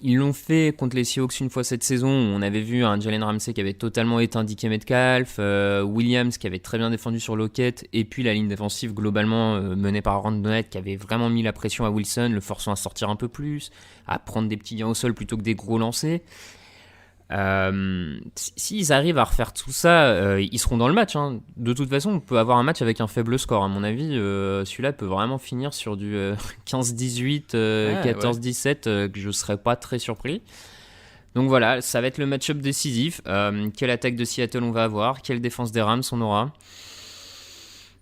Ils l'ont fait contre les Seahawks une fois cette saison, où on avait vu un Jalen Ramsey qui avait totalement éteint DK Metcalf, Williams qui avait très bien défendu sur Lockett, et puis la ligne défensive globalement menée par Aaron Donald qui avait vraiment mis la pression à Wilson, le forçant à sortir un peu plus, à prendre des petits gains au sol plutôt que des gros lancers. S'ils arrivent à refaire tout ça, ils seront dans le match, hein. De toute façon, on peut avoir un match avec un faible score. À mon avis, celui-là peut vraiment finir sur du 15-18, 14-17, que je ne serais pas très surpris. Donc voilà, ça va être le match-up décisif. Quelle attaque de Seattle on va avoir, quelle défense des Rams on aura.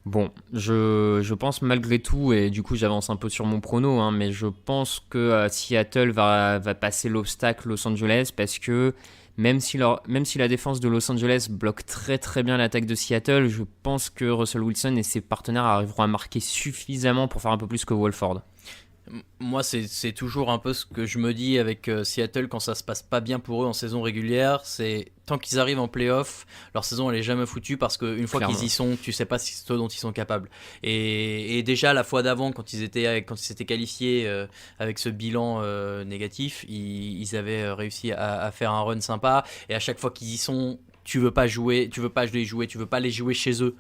Bon, je pense malgré tout, et du coup j'avance un peu sur mon prono, hein, mais je pense que Seattle va passer l'obstacle Los Angeles, parce que même si la défense de Los Angeles bloque très très bien l'attaque de Seattle, je pense que Russell Wilson et ses partenaires arriveront à marquer suffisamment pour faire un peu plus que Wolford. Moi, c'est toujours un peu ce que je me dis avec Seattle quand ça se passe pas bien pour eux en saison régulière. C'est tant qu'ils arrivent en play-off, leur saison elle est jamais foutue, parce qu'une fois qu'ils y sont, tu sais pas ce dont ils sont capables. Et déjà la fois d'avant, quand ils s'étaient qualifiés avec ce bilan négatif, ils avaient réussi à faire un run sympa. Et à chaque fois qu'ils y sont, tu veux pas les jouer chez eux,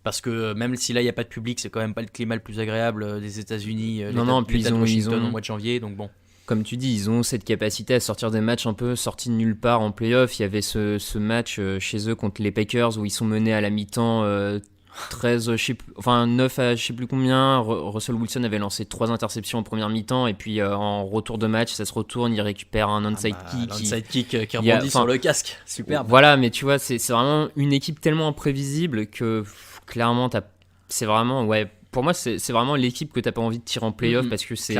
parce que même si là il y a pas de public, c'est quand même pas le climat le plus agréable des États-Unis. Puis ils ont Washington au mois de janvier, donc bon. Comme tu dis, ils ont cette capacité à sortir des matchs un peu sortis de nulle part en play-off. Il y avait ce match chez eux contre les Packers où ils sont menés à la mi-temps 9 à je sais plus combien. Russell Wilson avait lancé 3 interceptions en première mi-temps, et puis en retour de match ça se retourne, il récupère un onside kick qui rebondit sur le casque, superbe. Voilà, mais tu vois, c'est vraiment une équipe tellement imprévisible que clairement c'est vraiment, ouais, pour moi c'est vraiment l'équipe que t'as pas envie de tirer en play-off, parce que c'est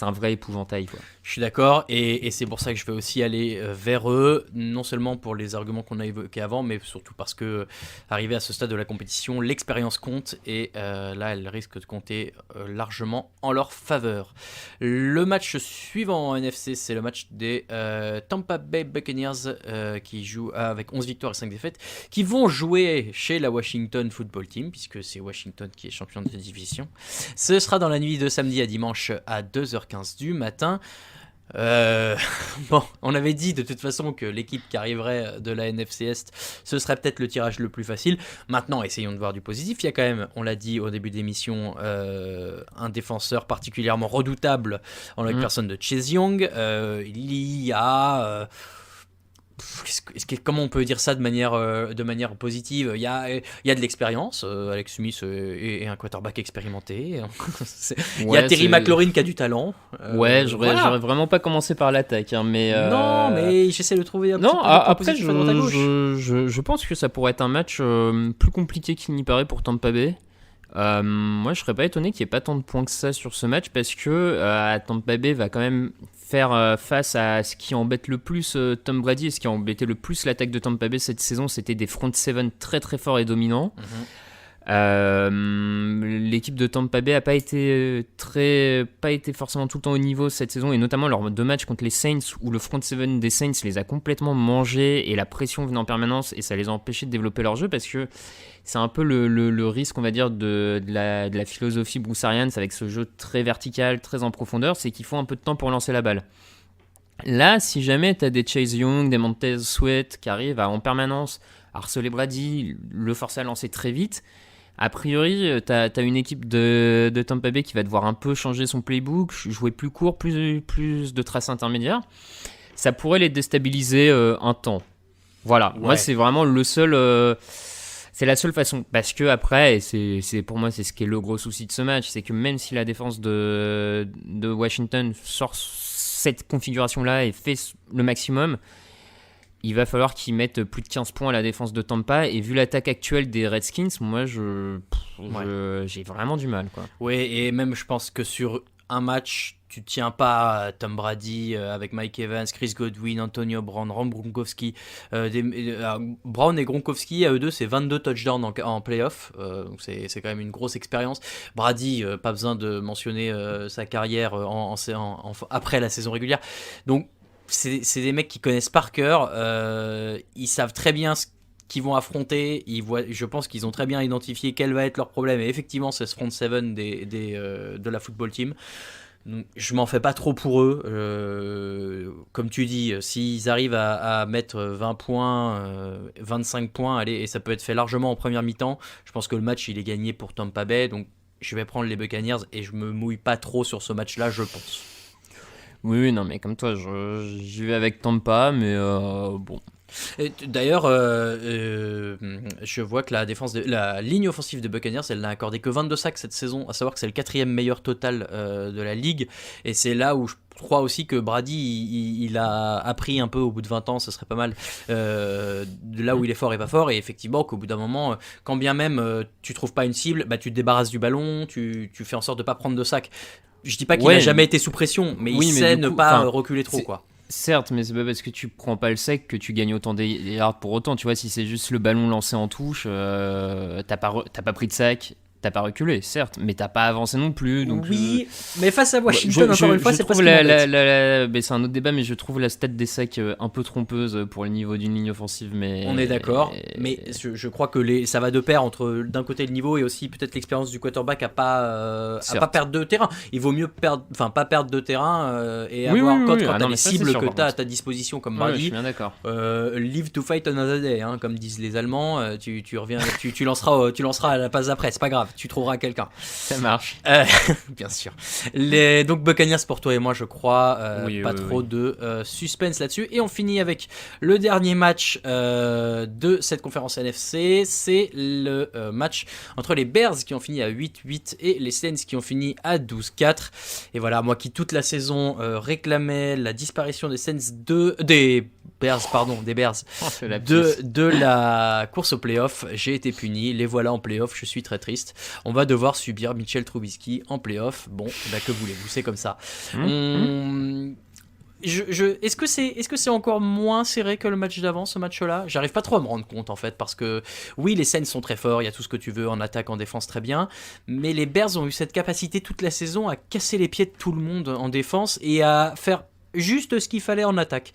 un vrai épouvantail, quoi. Je suis d'accord, et c'est pour ça que je vais aussi aller vers eux, non seulement pour les arguments qu'on a évoqués avant, mais surtout parce que, arrivé à ce stade de la compétition, l'expérience compte, et là elle risque de compter largement en leur faveur. Le match suivant en NFC, c'est le match des Tampa Bay Buccaneers, qui jouent avec 11 victoires et 5 défaites, qui vont jouer chez la Washington Football Team, puisque c'est Washington qui est champion de division. Ce sera dans la nuit de samedi à dimanche à 2h15 du matin. Bon, on avait dit de toute façon que l'équipe qui arriverait de la NFC Est, ce serait peut-être le tirage le plus facile. Maintenant, essayons de voir du positif. Il y a quand même, on l'a dit au début de l'émission, un défenseur particulièrement redoutable en la personne de Chase Young. Il y a Comment on peut dire ça de manière positive? Il y a de l'expérience. Alex Smith est un quarterback expérimenté. Il y a Terry McLaurin qui a du talent. J'aurais vraiment pas commencé par l'attaque, hein, mais non, mais j'essaie de trouver un petit peu de après proposition à droite à gauche. je pense que ça pourrait être un match plus compliqué qu'il n'y paraît pour Tampa Bay. Moi, je serais pas étonné qu'il n'y ait pas tant de points que ça sur ce match parce que Tampa Bay va quand même faire face à ce qui embête le plus Tom Brady et ce qui a embêté le plus l'attaque de Tampa Bay cette saison, c'était des front seven très très forts et dominants. L'équipe de Tampa Bay a pas été forcément tout le temps au niveau cette saison, et notamment leurs 2 matchs contre les Saints où le front seven des Saints les a complètement mangés et la pression venait en permanence et ça les a empêchés de développer leur jeu, parce que c'est un peu le risque, on va dire, de la philosophie Bruce Arians avec ce jeu très vertical, très en profondeur, c'est qu'il faut un peu de temps pour lancer la balle. Là, si jamais tu as des Chase Young, des Montez Sweat qui arrivent à en permanence harceler Brady, le forcer à lancer très vite, a priori, tu as une équipe de Tampa Bay qui va devoir un peu changer son playbook, jouer plus court, plus de tracés intermédiaires. Ça pourrait les déstabiliser un temps. Voilà, moi c'est vraiment le seul... c'est la seule façon, parce que après, et c'est pour moi c'est ce qui est le gros souci de ce match, c'est que même si la défense de Washington sort cette configuration-là et fait le maximum, il va falloir qu'ils mettent plus de 15 points à la défense de Tampa, et vu l'attaque actuelle des Redskins, moi j'ai vraiment du mal, quoi. Oui, et même je pense que sur un match, tu tiens pas Tom Brady avec Mike Evans, Chris Godwin, Antonio Brown, Rob Gronkowski. Brown et Gronkowski, à eux deux, c'est 22 touchdowns en playoff. Donc c'est quand même une grosse expérience. Brady, pas besoin de mentionner sa carrière après la saison régulière. Donc c'est des mecs qui connaissent par cœur. Ils savent très bien ce qu'ils vont affronter. Je pense qu'ils ont très bien identifié quel va être leur problème. Et effectivement, c'est ce front seven de la football team. Donc, je m'en fais pas trop pour eux. Comme tu dis, s'ils arrivent à mettre 20 points, 25 points, allez, et ça peut être fait largement en première mi-temps, je pense que le match il est gagné pour Tampa Bay. Donc je vais prendre les Buccaneers et je me mouille pas trop sur ce match-là, je pense. Oui, non, mais comme toi, j'y vais avec Tampa, mais bon. D'ailleurs, je vois que la ligne offensive des Buccaneers, elle n'a accordé que 22 sacs cette saison, à savoir que c'est le 4e meilleur total de la ligue, et c'est là où je crois aussi que Brady il a appris un peu au bout de 20 ans, ce serait pas mal, de là où il est fort et pas fort, et effectivement qu'au bout d'un moment, quand bien même tu trouves pas une cible, bah, tu te débarrasses du ballon, tu fais en sorte de pas prendre de sacs. Je dis pas qu'il n'a jamais été sous pression, mais il sait ne pas reculer trop, quoi. Certes, mais c'est pas parce que tu prends pas le sec que tu gagnes autant des yards pour autant. Tu vois, si c'est juste le ballon lancé en touche, t'as pas pris de sac, t'as pas reculé, certes, mais t'as pas avancé non plus. Donc oui, mais face à Washington, encore une fois, c'est pas ce qui m'embête. C'est un autre débat, mais je trouve la stat des sacs un peu trompeuse pour le niveau d'une ligne offensive. Mais on est d'accord, mais je crois que ça va de pair entre d'un côté le niveau et aussi peut-être l'expérience du quarterback à pas perdre de terrain. Il vaut mieux pas perdre de terrain et avoir quand t'as les cibles que t'as à ta disposition comme Brady. Je suis bien d'accord. Live to fight another day, hein, comme disent les Allemands. Tu reviens, tu lanceras à la passe d'après, c'est pas grave. Tu trouveras quelqu'un. Ça marche. Bien sûr. Donc Buccaneers pour toi et moi, je crois. Trop de suspense là-dessus. Et on finit avec le dernier match de cette conférence NFC. C'est le match entre les Bears qui ont fini à 8-8 et les Saints qui ont fini à 12-4. Et voilà, moi qui toute la saison réclamais la disparition des Saints des Bears de la course au playoff, j'ai été puni. Les voilà en playoff, je suis très triste. On va devoir subir Mitchell Trubisky en playoff. Bon, bah que voulez-vous, c'est comme ça. Est-ce que c'est encore moins serré que le match d'avant, ce match-là ? J'arrive pas trop à me rendre compte en fait, parce que oui, les Saints sont très forts, il y a tout ce que tu veux en attaque, en défense, très bien, mais les Bears ont eu cette capacité toute la saison à casser les pieds de tout le monde en défense et à faire juste ce qu'il fallait en attaque.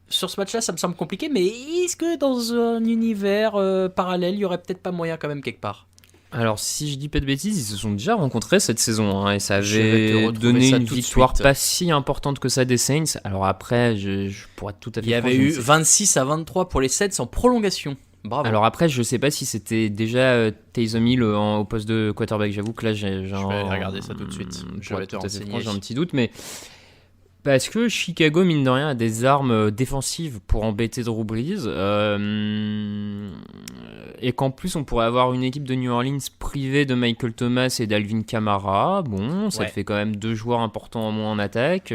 Sur ce match-là, ça me semble compliqué, mais est-ce que dans un univers parallèle, il y aurait peut-être pas moyen quand même quelque part ? Alors, si je dis pas de bêtises, ils se sont déjà rencontrés cette saison, hein, et ça avait donné une victoire pas si importante que ça des Saints. Alors après, je pourrais tout à fait... Il y avait eu 26-23 pour les Saints en prolongation. Bravo. Alors après, je sais pas si c'était déjà Taysom Hill au poste de quarterback. J'avoue que là, je vais aller regarder ça tout de suite. Je vais te renseigner. J'ai un petit doute, mais Parce que Chicago, mine de rien, a des armes défensives pour embêter Drew Brees. Et qu'en plus, on pourrait avoir une équipe de New Orleans privée de Michael Thomas et d'Alvin Kamara. Bon, ça te fait quand même 2 joueurs importants en moins en attaque.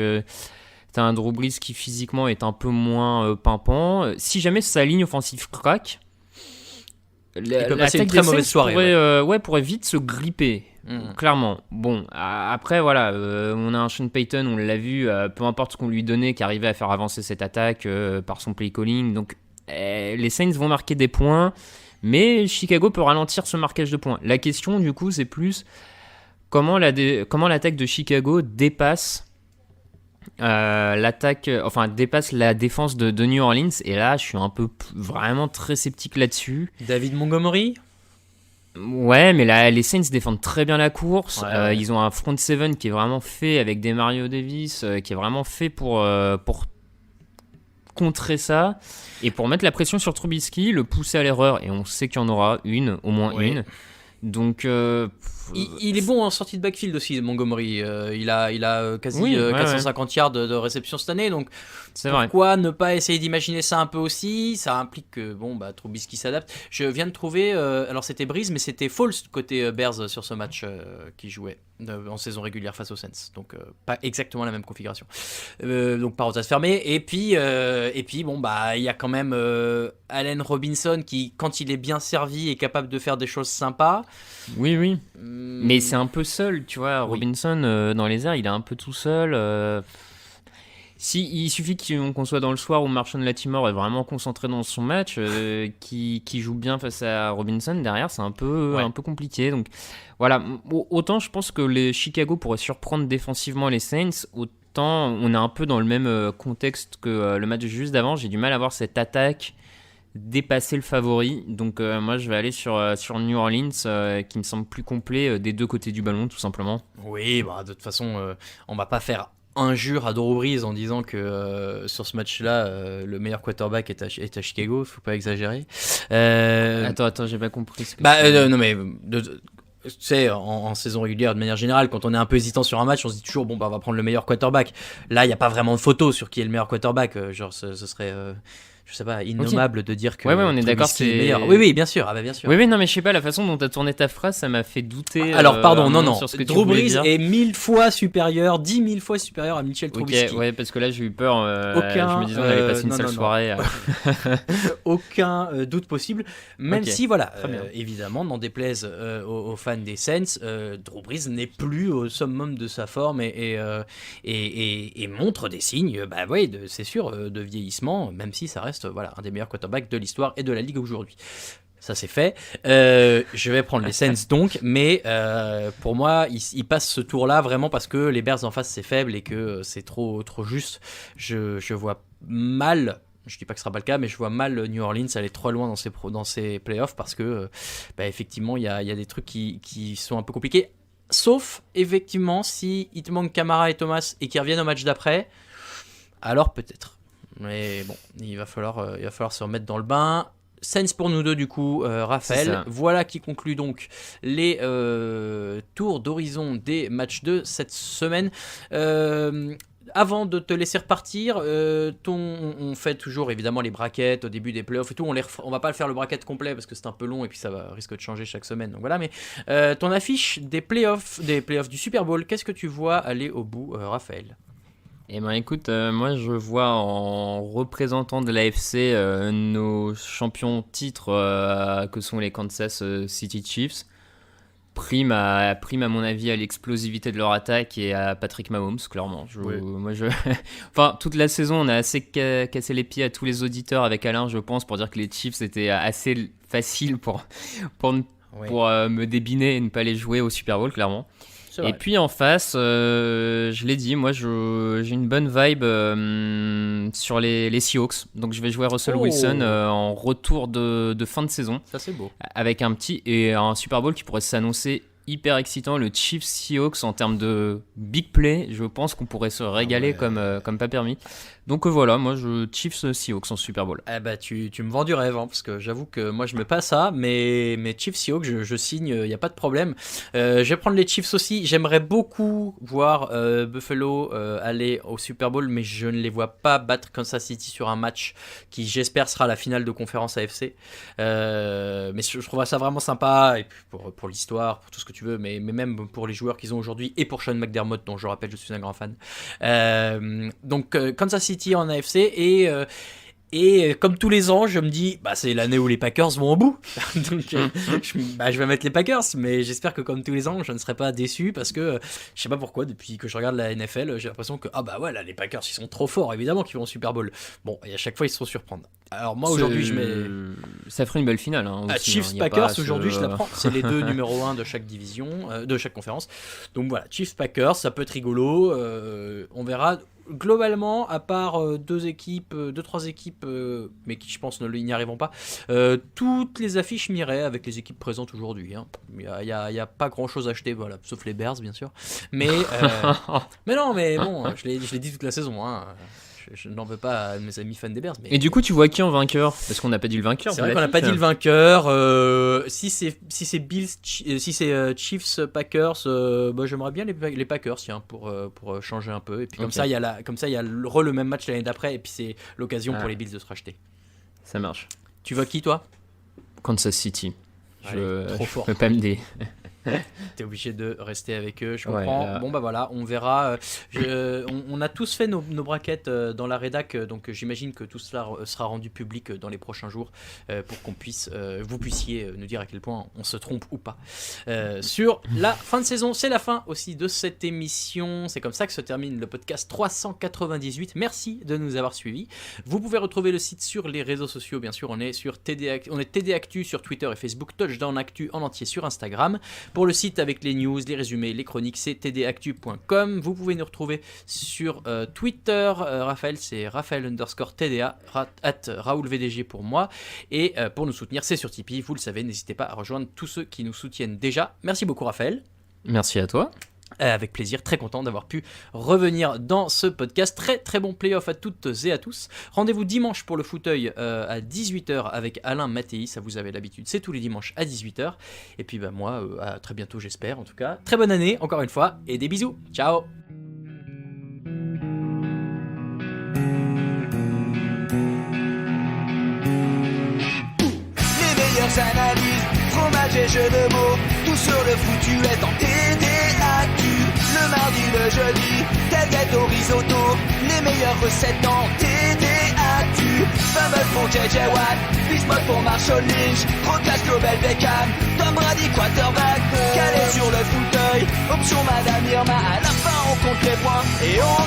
T'as un Drew Brees qui physiquement est un peu moins pimpant. Si jamais sa ligne offensive craque, il peut passer une très mauvaise soirée. Pourrait vite se gripper. Clairement. Bon, après, voilà, on a un Sean Payton, on l'a vu, peu importe ce qu'on lui donnait, qui arrivait à faire avancer cette attaque par son play calling. Donc, les Saints vont marquer des points, mais Chicago peut ralentir ce marquage de points. La question, du coup, c'est plus comment l'attaque de Chicago dépasse dépasse la défense de New Orleans. Et là, je suis un peu vraiment très sceptique là-dessus. David Montgomery. Ouais, mais là, les Saints défendent très bien la course. Ils ont un front seven qui est vraiment fait avec des Mario Davis, qui est vraiment fait pour contrer ça et pour mettre la pression sur Trubisky, le pousser à l'erreur. Et on sait qu'il y en aura au moins une. Donc, il est bon en sortie de backfield aussi, Montgomery. Il a quasi 450 yards de réception cette année, donc pourquoi ne pas essayer d'imaginer ça un peu aussi. Ça implique que Trubisky s'adapte. Je viens de trouver, alors c'était Breeze, mais c'était Foles côté Bears sur ce match qui jouait en saison régulière face aux Saints, donc pas exactement la même configuration. Donc parenthèse fermée. Et puis il y a quand même Allen Robinson qui, quand il est bien servi, est capable de faire des choses sympas. Oui. Mais c'est un peu seul, tu vois. Robinson, dans les airs, il est un peu tout seul. Il suffit qu'on soit dans le soir où Marshon Lattimore est vraiment concentré dans son match, qui joue bien face à Robinson, derrière, c'est un peu compliqué. Donc voilà, autant je pense que les Chicago pourraient surprendre défensivement les Saints, autant on est un peu dans le même contexte que le match juste d'avant. J'ai du mal à voir cette attaque dépasser le favori, donc moi je vais aller sur New Orleans, qui me semble plus complet des deux côtés du ballon, tout simplement. Oui, de toute façon on va pas faire injure à Drew Brees en disant que sur ce match-là le meilleur quarterback est à Chicago, faut pas exagérer. Attends, j'ai pas compris ce que non mais tu sais, en saison régulière, de manière générale, quand on est un peu hésitant sur un match, on se dit toujours on va prendre le meilleur quarterback. Là, il n'y a pas vraiment de photo sur qui est le meilleur quarterback. Ce serait je sais pas, innommable de dire que on est d'accord, c'est meilleur. Oui, bien sûr. Bien sûr. Oui, non, mais je sais pas, la façon dont tu as tourné ta phrase, ça m'a fait douter. Alors, pardon, non. Sur ce que Drew Brees est 1000 fois supérieur, 10 000 fois supérieur à Mitchell Trubisky. Ouais, parce que là, j'ai eu peur. Je me disais, on allait passer une sale soirée. Aucun doute possible. Même si, évidemment, n'en déplaise aux fans des Saints, Drew Brees n'est plus au summum de sa forme et montre des signes, c'est sûr, de vieillissement, même si ça reste un des meilleurs quarterbacks de l'histoire et de la ligue aujourd'hui. Ça c'est fait. Je vais prendre les Saints donc, mais pour moi, ils passent ce tour-là vraiment parce que les Bears en face c'est faible et que c'est trop juste. Je vois mal. Je dis pas que ce sera pas le cas, mais je vois mal New Orleans aller trop loin dans ses playoffs parce que effectivement il y a des trucs qui sont un peu compliqués. Sauf effectivement si il te manque Kamara et Thomas et qu'ils reviennent au match d'après, alors peut-être. Mais bon, il va falloir se remettre dans le bain. Saints pour nous deux du coup, Raphaël. Voilà qui conclut donc les tours d'horizon des matchs de cette semaine. Avant de te laisser repartir, on fait toujours évidemment les brackets au début des playoffs et tout. On va pas faire le bracket complet parce que c'est un peu long et puis ça risque de changer chaque semaine. Donc voilà, mais ton affiche des playoffs du Super Bowl, qu'est-ce que tu vois aller au bout, Raphaël ? Eh ben écoute, moi je vois en représentant de l'AFC nos champions titres que sont les Kansas City Chiefs, prime à mon avis à l'explosivité de leur attaque et à Patrick Mahomes, clairement. Enfin, toute la saison on a assez cassé les pieds à tous les auditeurs avec Alain, je pense, pour dire que les Chiefs étaient assez faciles pour me débiner et ne pas les jouer au Super Bowl, clairement. Et puis en face, je l'ai dit, moi j'ai une bonne vibe sur les Seahawks. Donc je vais jouer Russell Wilson en retour de fin de saison. Ça c'est beau. Avec un Super Bowl qui pourrait s'annoncer hyper excitant. Le Chiefs Seahawks en termes de big play, je pense qu'on pourrait se régaler comme pas permis. Donc voilà, moi je Chiefs Seahawks en Super Bowl. Eh bah tu me vends du rêve, hein, parce que j'avoue que moi je mets pas ça, mais Chiefs Seahawks, je signe, il n'y a pas de problème. Je vais prendre les Chiefs aussi. J'aimerais beaucoup voir Buffalo aller au Super Bowl, mais je ne les vois pas battre Kansas City sur un match qui, j'espère, sera la finale de conférence AFC. Mais je trouve ça vraiment sympa, et puis pour l'histoire, pour tout ce que tu veux, mais même pour les joueurs qu'ils ont aujourd'hui, et pour Sean McDermott, dont je rappelle je suis un grand fan. Donc Kansas City en AFC, et comme tous les ans, je me dis, c'est l'année où les Packers vont au bout. Donc, je vais mettre les Packers, mais j'espère que comme tous les ans, je ne serai pas déçu, parce que je sais pas pourquoi, depuis que je regarde la NFL, j'ai l'impression que là, les Packers, ils sont trop forts, évidemment qu'ils vont au Super Bowl. Bon, et à chaque fois, ils se font surprendre. Alors moi, aujourd'hui, je mets... Ça ferait une belle finale. Hein, aussi, Chiefs Packers, aujourd'hui, je la prends. C'est les deux numéro 1 de chaque division, de chaque conférence. Donc voilà, Chiefs Packers, ça peut être rigolo. On verra. Globalement, à part 2-3 équipes, mais qui je pense n'y arriveront pas, toutes les affiches m'iraient avec les équipes présentes aujourd'hui. Hein. Il y a pas grand chose à acheter, voilà, sauf les Bears bien sûr. Mais non, mais bon, je l'ai dit toute la saison. Hein. Je n'en veux pas à mes amis fans des Bears. Mais... Et du coup, tu vois qui en vainqueur ? Parce qu'on n'a pas dit le vainqueur. C'est vrai qu'on n'a pas dit le vainqueur. Si c'est Bills, si c'est Chiefs Packers, j'aimerais bien les Packers, tiens, pour changer un peu. Et puis comme ça, il y a le même match l'année d'après, et puis c'est l'occasion pour les Bills de se racheter. Ça marche. Tu vois qui, toi ? Kansas City. Trop fort. Je peux pas me dire. T'es obligé de rester avec eux, je comprends. Bon voilà, on verra. On a tous fait nos braquettes dans la rédac, donc j'imagine que tout cela sera rendu public dans les prochains jours pour qu'on vous puissiez nous dire à quel point on se trompe ou pas. Sur la fin de saison, c'est la fin aussi de cette émission. C'est comme ça que se termine le podcast 398. Merci de nous avoir suivis. Vous pouvez retrouver le site sur les réseaux sociaux, bien sûr. On est sur TD Actu sur Twitter et Facebook, Touchdown Actu en entier sur Instagram. Pour le site avec les news, les résumés, les chroniques, c'est tdactu.com. Vous pouvez nous retrouver sur Twitter. Raphaël, c'est Raphaël_TDA, @RaoulVDG pour moi. Et pour nous soutenir, c'est sur Tipeee. Vous le savez, n'hésitez pas à rejoindre tous ceux qui nous soutiennent déjà. Merci beaucoup, Raphaël. Merci à toi. Avec plaisir, très content d'avoir pu revenir dans ce podcast. Très très bon playoff à toutes et à tous. Rendez-vous dimanche pour le fauteuil à 18h avec Alain Mattei, ça vous avez l'habitude, c'est tous les dimanches à 18h. Et puis moi, à très bientôt j'espère en tout cas. Très bonne année encore une fois et des bisous. Ciao. Les meilleures analyses, fromage et jeux de mots, tout sur le foutu est en TDAQ. Le mardi, le jeudi, tailgate au risotto, les meilleures recettes en TDAQ. Fumble pour JJ Watt, Bismuth pour Marshall Lynch, Rocas Global Beckham, Tom Brady quarterback, calé sur le fauteuil, option Madame Irma, à la fin on compte les points et on